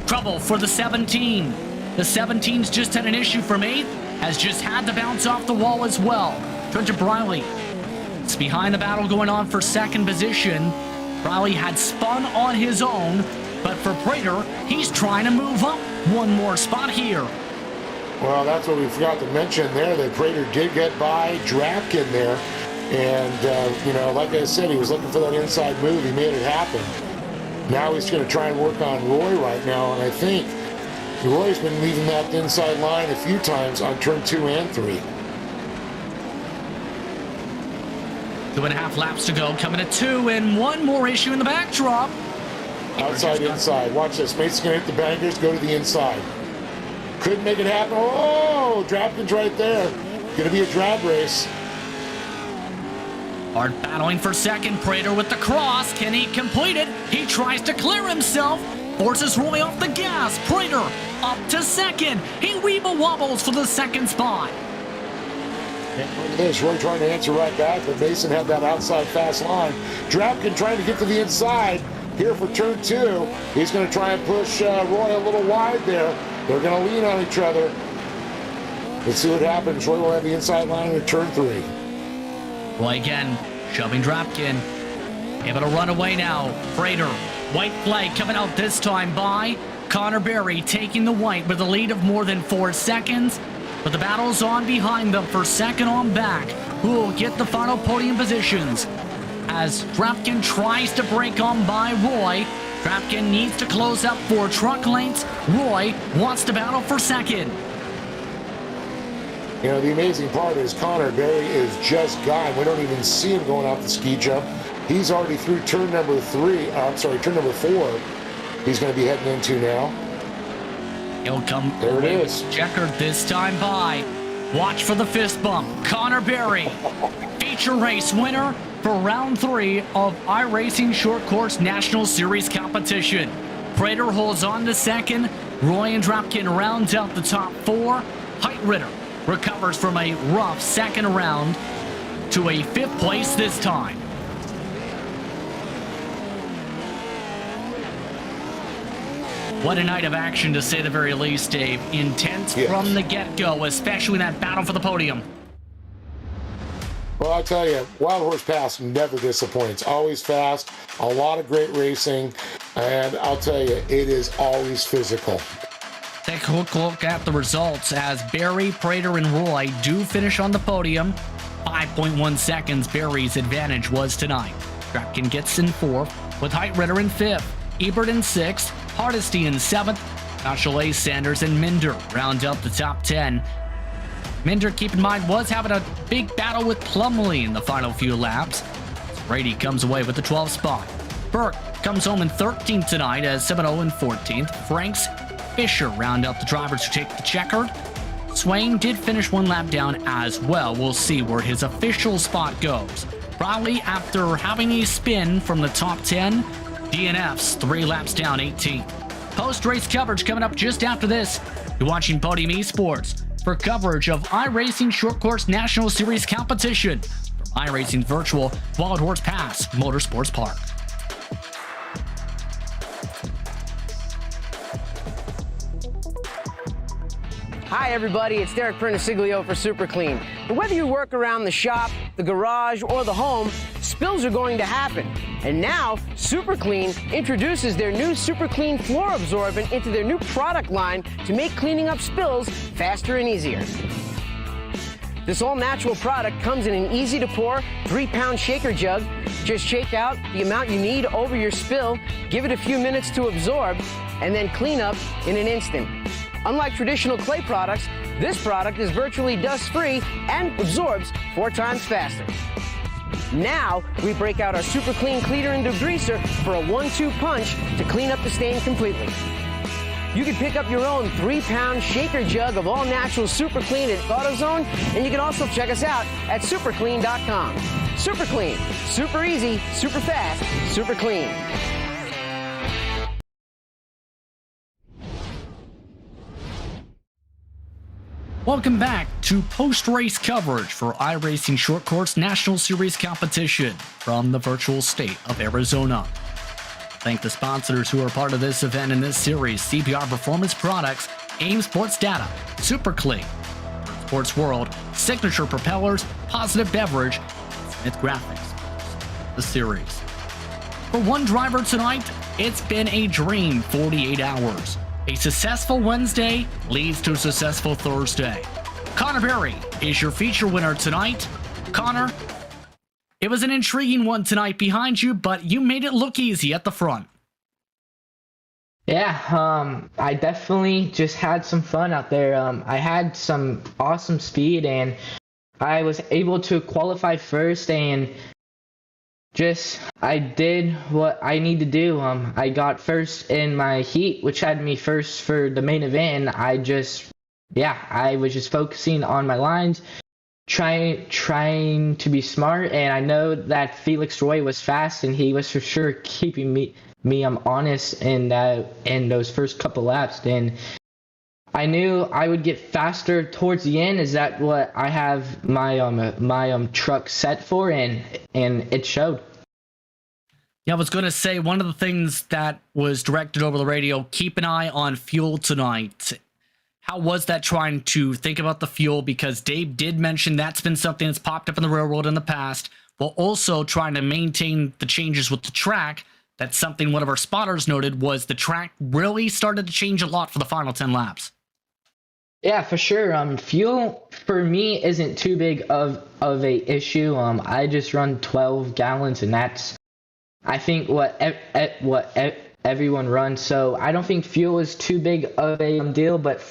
Trouble for the 17. The 17's just had an issue from 8th. Has just had to bounce off the wall as well. Trent Briley. It's behind the battle going on for second position. Briley had spun on his own, but for Prater, he's trying to move up one more spot here. Well, that's what we forgot to mention there, that Prater did get by Drapkin there. And, like I said, he was looking for that inside move. He made it happen. Now he's going to try and work on Roy right now, and I think Roy's been leaving that inside line a few times on turn 2 and 3. 2.5 laps to go, coming to 2, and one more issue in the backdrop. Outside, inside. Watch this. Mate's going to hit the bangers, go to the inside. Couldn't make it happen. Oh, Drapkin's right there. Going to be a drag race. Hard battling for second. Prater with the cross. Can he complete it? He tries to clear himself. Forces Roy off the gas. Prater up to second. He weeble wobbles for the second spot. And look at this. Roy trying to answer right back, but Mason had that outside fast line. Drapkin trying to get to the inside here for turn 2. He's going to try and push Roy a little wide there. They're going to lean on each other. Let's see what happens. Roy will have the inside line in turn 3. Roy again, shoving Drapkin. Able to run away now. Prater, white flag coming out this time by Connor Berry, taking the white with a lead of more than 4 seconds. But the battle's on behind them for second on back. Who will get the final podium positions? As Drapkin tries to break on by Roy, Drapkin needs to close up 4 truck lengths. Roy wants to battle for second. The amazing part is Connor Berry is just gone. We don't even see him going off the ski jump. He's already through turn number 4. He's going to be heading into now. He'll come. There it is. Checkered this time by. Watch for the fist bump. Connor Berry, feature race winner for round 3 of iRacing Short Course National Series competition. Prater holds on to second. Roy and Drapkin rounds out the top 4. Height Ritter recovers from a rough second round to a 5th place this time. What a night of action, to say the very least, Dave. Intense from the get-go, especially in that battle for the podium. Well, I'll tell you, Wild Horse Pass never disappoints. Always fast, a lot of great racing, and I'll tell you, it is always physical. Take a quick look at the results as Berry, Prater, and Roy do finish on the podium. 5.1 seconds Berry's advantage was tonight. Drapkin gets in 4th, with Height Ritter in 5th, Ebert in 6th, Hardesty in 7th, Chalet, Sanders, and Minder round out the top 10. Minder, keep in mind, was having a big battle with Plumley in the final few laps. Brady comes away with the 12th spot. Burke comes home in 13th tonight as Semino in 14th. Franks, Fisher round out the drivers who take the checkered. Swain did finish 1 lap down as well. We'll see where his official spot goes. Probably after having a spin from the top 10, DNF's 3 laps down, 18th. Post-race coverage coming up just after this. You're watching Podium Esports for coverage of iRacing Short Course National Series competition from iRacing Virtual Wild Horse Pass Motorsports Park. Hi everybody, it's Derek Perniciglio for Super Clean. And whether you work around the shop, the garage, or the home, spills are going to happen. And now, Super Clean introduces their new Super Clean floor absorbent into their new product line to make cleaning up spills faster and easier. This all-natural product comes in an easy-to-pour 3-pound shaker jug. Just shake out the amount you need over your spill, give it a few minutes to absorb, and then clean up in an instant. Unlike traditional clay products, this product is virtually dust-free and absorbs 4 times faster. Now, we break out our Super Clean cleaner and degreaser for a 1-2 punch to clean up the stain completely. You can pick up your own 3-pound shaker jug of all-natural Super Clean at AutoZone, and you can also check us out at superclean.com. Super Clean, super easy, super fast, super clean. Welcome back to post-race coverage for iRacing Short Course National Series competition from the virtual state of Arizona. Thank the sponsors who are part of this event in this series: CPR Performance Products, AIM Sports Data, Super Clean, Sports World, Signature Propellers, Positive Beverage, and Smith Graphics. The series. For one driver tonight, it's been a dream 48 hours. A successful Wednesday leads to a successful Thursday. Connor Berry is your feature winner tonight. Connor, it was an intriguing one tonight behind you, but you made it look easy at the front. Yeah, I definitely just had some fun out there. I had some awesome speed, and I was able to qualify first, and I did what I need to do. I got first in my heat, which had me first for the main event, and I was just focusing on my lines, trying to be smart, and I know that Felix Roy was fast, and he was for sure keeping me honest in those first couple laps. And I knew I would get faster towards the end. Is that what I have my truck set for? And it showed. Yeah, I was going to say, one of the things that was directed over the radio: keep an eye on fuel tonight. How was that, trying to think about the fuel? Because Dave did mention that's been something that's popped up in the railroad in the past, while also trying to maintain the changes with the track. That's something one of our spotters noted, was the track really started to change a lot for the final 10 laps. Yeah, for sure. Fuel for me isn't too big of a issue. I just run 12 gallons, and that's, I think, what everyone runs. So I don't think fuel is too big of a deal, but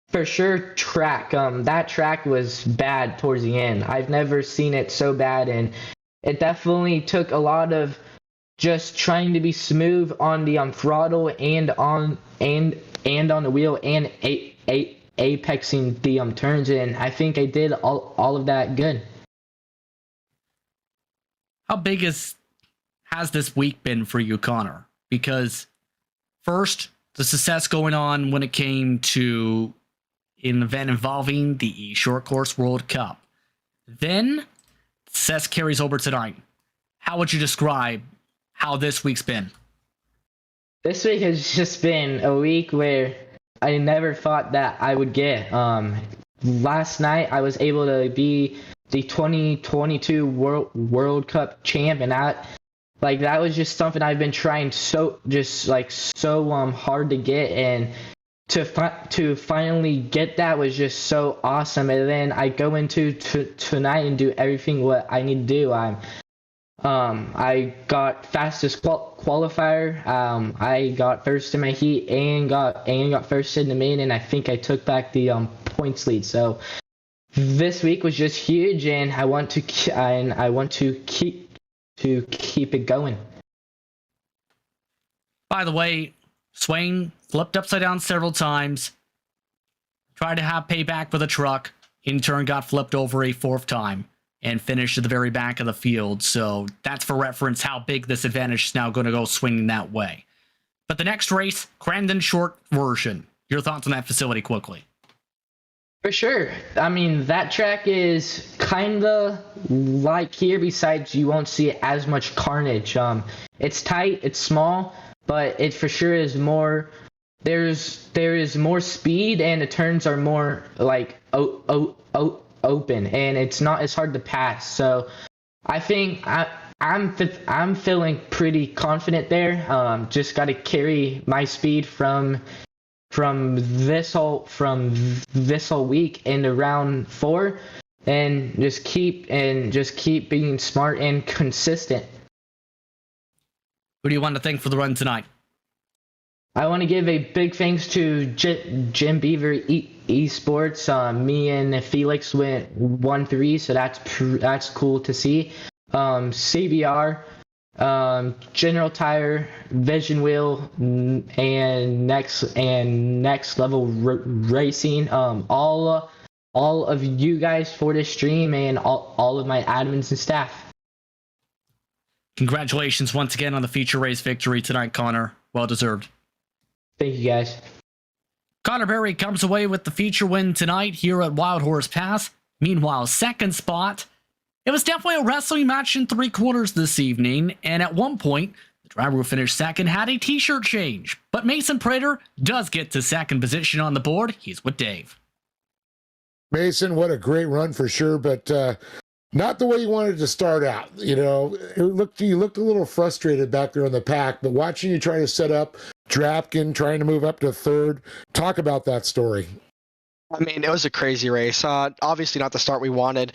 for sure, track. That track was bad towards the end. I've never seen it so bad, and it definitely took a lot of just trying to be smooth on the throttle and on the wheel, and apexing the turns. And I think I did all of that good. How big has this week been for you, Connor? Because first, the success going on when it came to an event involving the Short Course World Cup. Then, success carries over tonight. How would you describe how this week's been? This week has just been a week where I never thought that I would get. Last night, I was able to be the 2022 World Cup champ, and that was just something I've been trying so hard to get, and to finally get that was just so awesome. And then I go into tonight and do everything what I need to do. I got fastest qualifier. I got first in my heat and got first in the main, and I think I took back the points lead. So this week was just huge, and I want to keep it going. By the way, Swain flipped upside down several times, tried to have payback with a truck, in turn got flipped over a 4th time, and finished at the very back of the field. So that's for reference how big this advantage is now going to go swinging that way. But the next race, Crandon Short version. Your thoughts on that facility quickly? For sure. I mean, that track is kind of like here, besides you won't see as much carnage. It's tight, it's small, but it for sure is more there is more speed, and the turns are more like open, and it's not as hard to pass. So I think I'm feeling pretty confident there. Just got to carry my speed from this whole week into round 4, and just keep being smart and consistent. Who do you want to thank for the run tonight? I want to give a big thanks to Jim Beaver Esports. Me and Felix went 1-3, so that's cool to see. CBR, General Tire, Vision Wheel, and Next Level Racing. All of you guys for this stream, and all of my admins and staff. Congratulations once again on the feature race victory tonight, Connor. Well deserved. Thank you, guys. Connor Berry comes away with the feature win tonight here at Wild Horse Pass. Meanwhile, second spot. It was definitely a wrestling match in 3/4 this evening, and at one point, the driver who finished second had a t-shirt change. But Mason Prater does get to second position on the board. He's with Dave. Mason, what a great run for sure, but not the way you wanted to start out. You looked a little frustrated back there on the pack, but watching you try to set up Drapkin, trying to move up to third, talk about that story. I mean, it was a crazy race. Obviously not the start we wanted.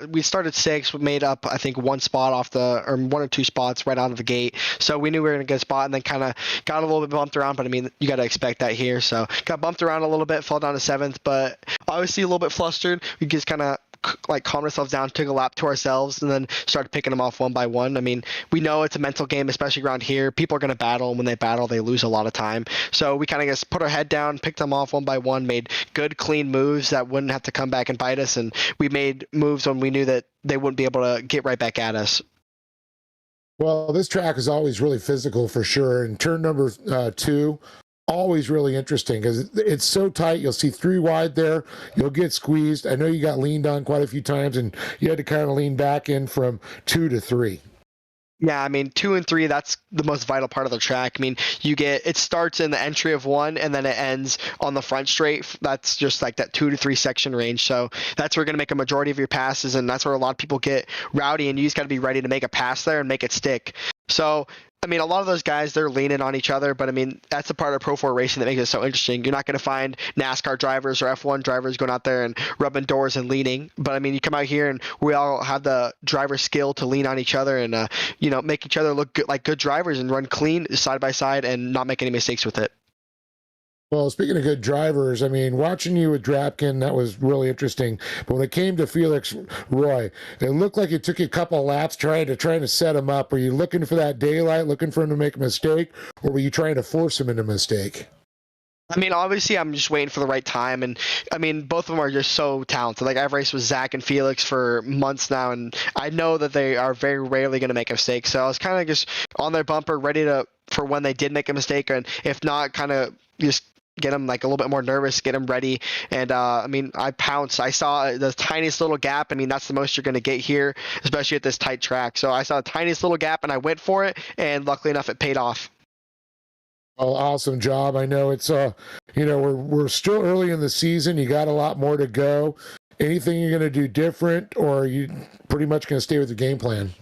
We started 6th, we made up, I think, 1 or 2 spots right out of the gate. So we knew we were in a good spot, and then kind of got a little bit bumped around. But I mean, you got to expect that here. So got bumped around a little bit, fell down to 7th, but obviously a little bit flustered. We just kind of calmed ourselves down, took a lap to ourselves, and then started picking them off one by one. I mean, we know it's a mental game, especially around here. People are going to battle, and when they battle, they lose a lot of time. So we kind of just put our head down, picked them off one by one, made good, clean moves that wouldn't have to come back and bite us, and we made moves when we knew that they wouldn't be able to get right back at us. Well, this track is always really physical for sure, and turn number 2, always really interesting because it's so tight. You'll see 3 wide there. You'll get squeezed. I know you got leaned on quite a few times, and you had to kind of lean back in from 2 to 3. Yeah, I mean, 2 and 3, that's the most vital part of the track. I mean, it starts in the entry of 1, and then it ends on the front straight. That's just like that 2 to 3 section range. So that's where you're going to make a majority of your passes, and that's where a lot of people get rowdy, and you just got to be ready to make a pass there and make it stick. So, I mean, a lot of those guys, they're leaning on each other, but I mean, that's the part of Pro 4 racing that makes it so interesting. You're not going to find NASCAR drivers or F1 drivers going out there and rubbing doors and leaning. But I mean, you come out here and we all have the driver skill to lean on each other and, make each other look good, like good drivers, and run clean side by side and not make any mistakes with it. Well, speaking of good drivers, I mean, watching you with Drapkin, that was really interesting. But when it came to Felix Roy, it looked like it took you a couple of laps trying to set him up. Were you looking for that daylight, looking for him to make a mistake, or were you trying to force him into a mistake? I mean, obviously, I'm just waiting for the right time. And, I mean, both of them are just so talented. Like, I've raced with Zach and Felix for months now, and I know that they are very rarely going to make a mistake. So I was kind of just on their bumper, ready for when they did make a mistake. And if not, kind of just get them like a little bit more nervous, get them ready. And I mean, I pounced. I saw the tiniest little gap. I mean, that's the most you're going to get here, especially at this tight track. So I saw the tiniest little gap and I went for it, and luckily enough, it paid off. Well, awesome job. I know it's we're still early in the season. You got a lot more to go. Anything you're going to do different, or are you pretty much going to stay with the game plan?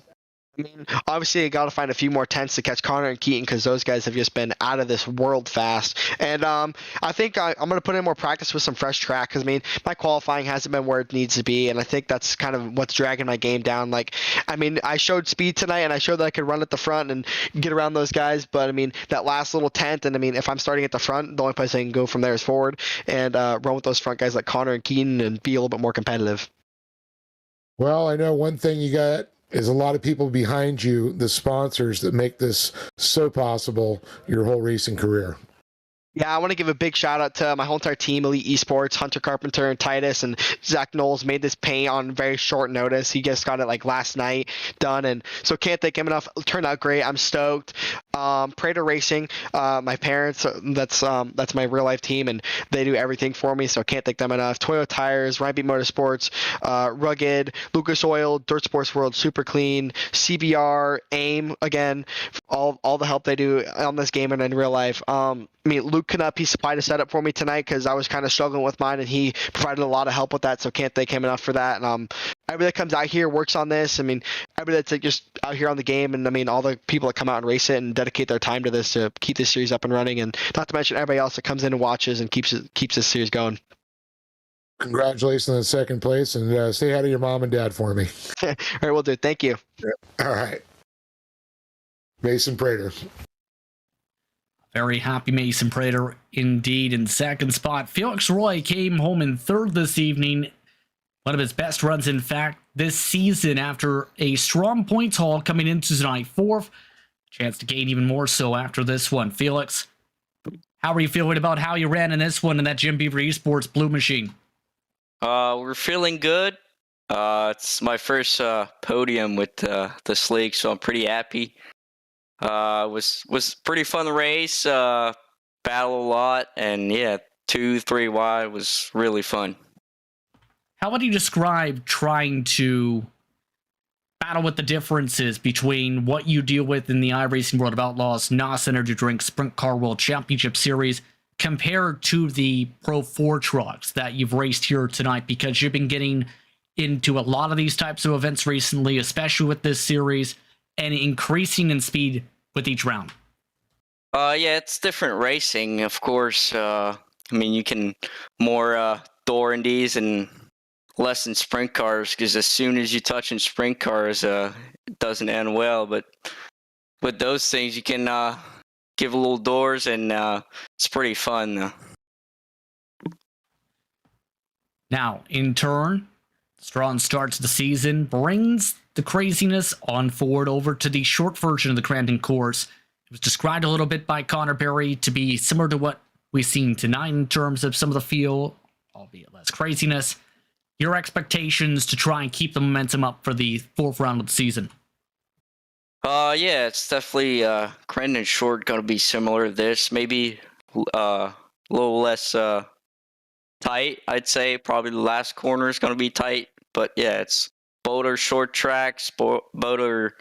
I mean, obviously, I got to find a few more tenths to catch Connor and Keaton, because those guys have just been out of this world fast. And I think I'm going to put in more practice with some fresh track, because, I mean, my qualifying hasn't been where it needs to be, and I think that's kind of what's dragging my game down. Like, I mean, I showed speed tonight, and I showed that I could run at the front and get around those guys, but, I mean, that last little tenth, and, I mean, if I'm starting at the front, the only place I can go from there is forward and run with those front guys like Connor and Keaton and be a little bit more competitive. Well, I know one thing you got is a lot of people behind you, the sponsors that make this so possible, your whole racing career. Yeah, I want to give a big shout out to my whole entire team, Elite Esports, Hunter Carpenter and Titus, and Zach Knowles made this paint on very short notice. He just got it like last night done, and so can't thank him enough. It turned out great. I'm stoked. Prater Racing, my parents, that's my real life team, and they do everything for me, so I can't thank them enough. Toyo Tires, Ryan Beat Motorsports, Rugged, Lucas Oil, Dirt Sports World, Super Clean, CBR, AIM, again, all the help they do on this game and in real life. Luke Knupp, he supplied a setup for me tonight because I was kind of struggling with mine, and he provided a lot of help with that, so can't thank him enough for that. And everybody that comes out here works on this. Everybody that's just out here on the game, and all the people that come out and race it and dedicate their time to this to keep this series up and running, and not to mention everybody else that comes in and watches and keeps this series going. Congratulations on the second place, and say hi to your mom and dad for me. All right, we'll do. Thank you. Yeah. All right. Mason Prater. Very happy Mason Prater indeed in second spot. Felix Roy came home in third this evening. One of his best runs, in fact, this season after a strong points haul coming into tonight. Fourth. Chance to gain even more so after this one. Felix, how are you feeling about how you ran in this one in that Jim Beaver Esports Blue Machine? We're feeling good. It's my first podium with this league, so I'm pretty happy. Was pretty fun race. Battle a lot, and yeah, 2-3 wide was really fun. How would you describe trying to battle with the differences between what you deal with in the iRacing World of Outlaws, NOS Energy Drink, Sprint Car World Championship Series, compared to the Pro 4 trucks that you've raced here tonight? Because you've been getting into a lot of these types of events recently, especially with this series, and increasing in speed with each round. Yeah, it's different racing, of course. You can more door indies and less in sprint cars, because as soon as you touch in sprint cars, it doesn't end well. But with those things, you can give a little doors, and it's pretty fun. Now, in turn, strong start to the season brings the craziness on forward over to the short version of the Crandon course. It was described a little bit by Connor Berry to be similar to what we've seen tonight in terms of some of the feel, albeit less craziness. Your expectations to try and keep the momentum up for the fourth round of the season? Yeah, it's definitely Crandon short going to be similar to this. Maybe a little less tight, I'd say. Probably the last corner is going to be tight. But yeah, it's both are short tracks. Both are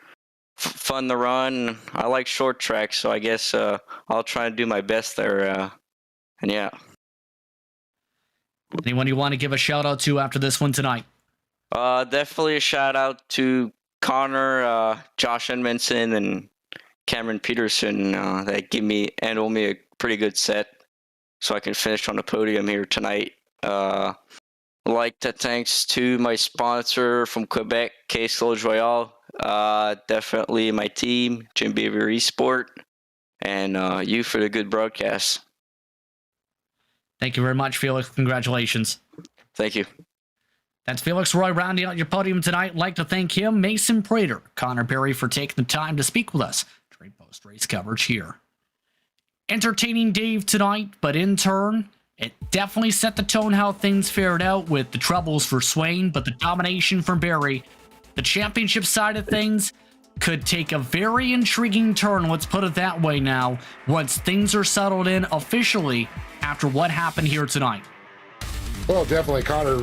fun to run. I like short tracks, so I guess I'll try to do my best there. And yeah. Anyone you want to give a shout out to after this one tonight? Definitely a shout out to Connor, Josh Edmondson, and Cameron Peterson that handle me a pretty good set, so I can finish on the podium here tonight. Like that, thanks to my sponsor from Quebec, Case Lodge Royale. Definitely my team, Jim Beaver Esport, and you for the good broadcast. Thank you very much, Felix. Congratulations. Thank you. That's Felix Roy rounding out your podium tonight. I'd like to thank him, Mason Prater, Connor Berry for taking the time to speak with us during post-race coverage here. Entertaining Dave tonight, but in turn, it definitely set the tone how things fared out with the troubles for Swain, but the domination from Berry. The championship side of things could take a very intriguing turn, let's put it that way now, once things are settled in officially after what happened here tonight. Well, definitely, Connor,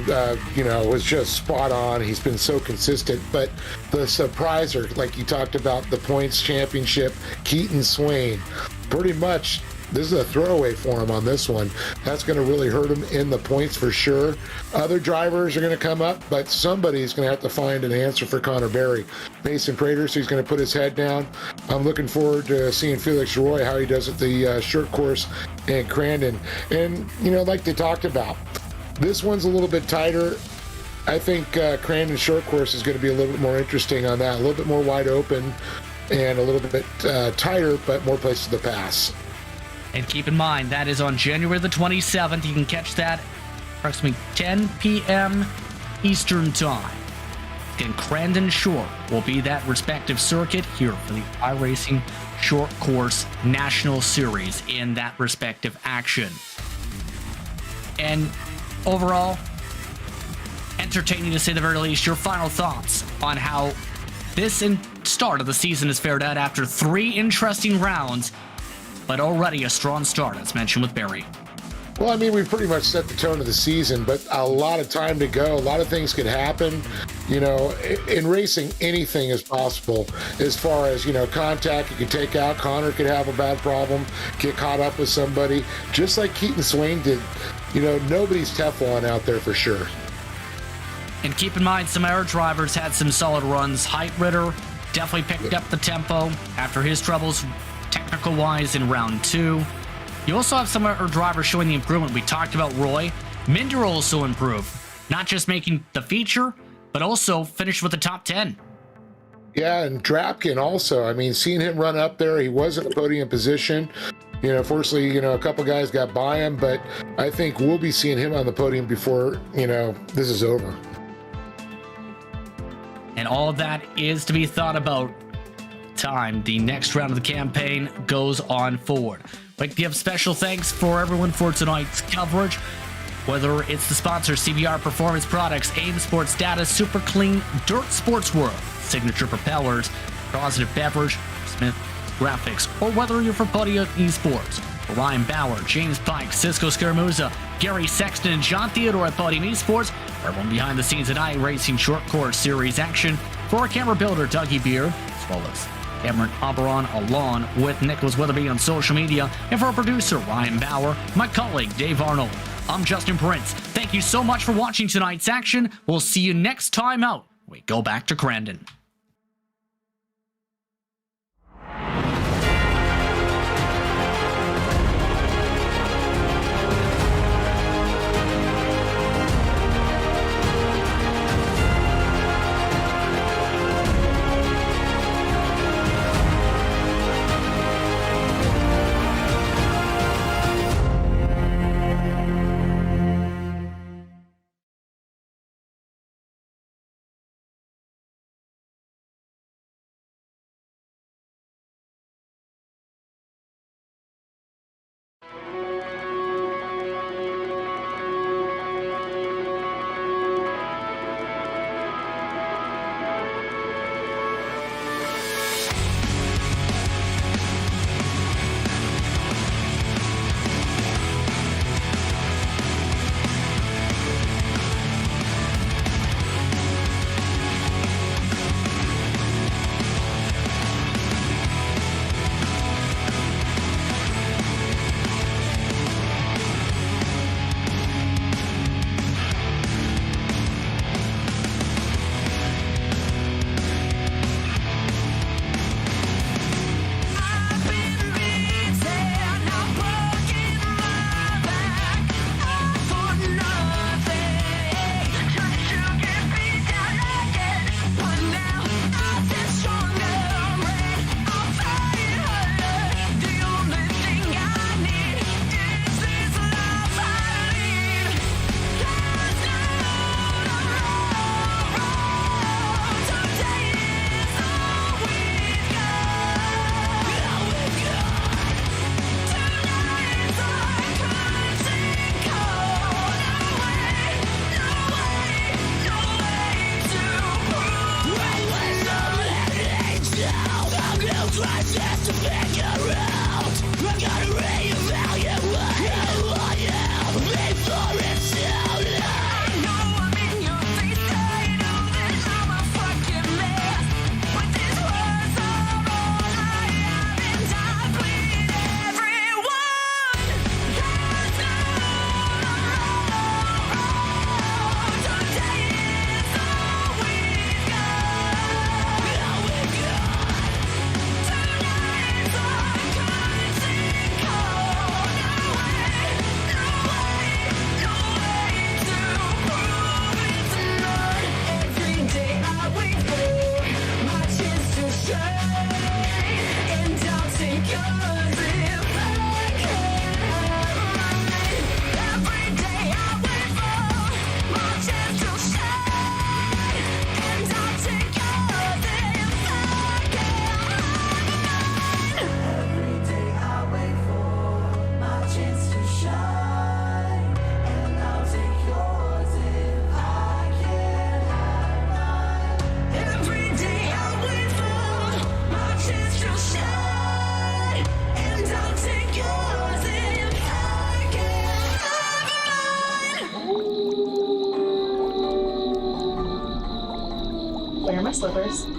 was just spot on. He's been so consistent. But the surpriser, like you talked about, the points championship, Keaton Swain, pretty much this is a throwaway for him on this one. That's going to really hurt him in the points for sure. Other drivers are going to come up, but somebody's going to have to find an answer for Connor Berry. Mason Prater, so he's going to put his head down. I'm looking forward to seeing Felix Roy, how he does at the short course in Crandon. And, like they talked about, this one's a little bit tighter. I think Crandon short course is going to be a little bit more interesting on that, a little bit more wide open and a little bit tighter, but more places to pass. And keep in mind, that is on January the 27th. You can catch that approximately 10 p.m. Eastern Time. And Crandon Short will be that respective circuit here for the iRacing Short Course National Series in that respective action. And overall, entertaining to say the very least. Your final thoughts on how this start of the season has fared out after 3 interesting rounds, but already a strong start, as mentioned with Barry. Well, I mean, we've pretty much set the tone of the season, but a lot of time to go. A lot of things could happen. You know, in racing, anything is possible as far as, you know, contact you could take out. Connor could have a bad problem, get caught up with somebody, just like Keaton Swain did. You know, nobody's Teflon out there for sure. And keep in mind, some of our drivers had some solid runs. Height Ritter definitely picked up the tempo after his troubles technical-wise in round 2. You also have some of our drivers showing the improvement. We talked about Roy. Minder also improved, not just making the feature, but also finished with the top 10. Yeah, and Drapkin also. I mean, seeing him run up there, he was in a podium position. You know, fortunately, you know, a couple guys got by him, but I think we'll be seeing him on the podium before, you know, this is over. And all of that is to be thought about. Time the next round of the campaign goes on forward. I'd like to give special thanks for everyone for tonight's coverage, whether it's the sponsors CBR Performance Products, AIM Sports Data, Super Clean, Dirt Sports World, Signature Propellers, Positive Beverage, Smith Graphics, or whether you're for Podium Esports. For Ryan Bauer, James Pike, Cisco Scaramuza, Gary Sexton, and John Theodore at Podium Esports, for everyone behind the scenes at iRacing Short Course Series action, for our camera builder Dougie Beer, as well as Cameron Oberon, along with Nicholas Weatherby on social media, and for our producer, Ryan Bauer, my colleague, Dave Arnold. I'm Justin Prince. Thank you so much for watching tonight's action. We'll see you next time out. We go back to Crandon. my slippers.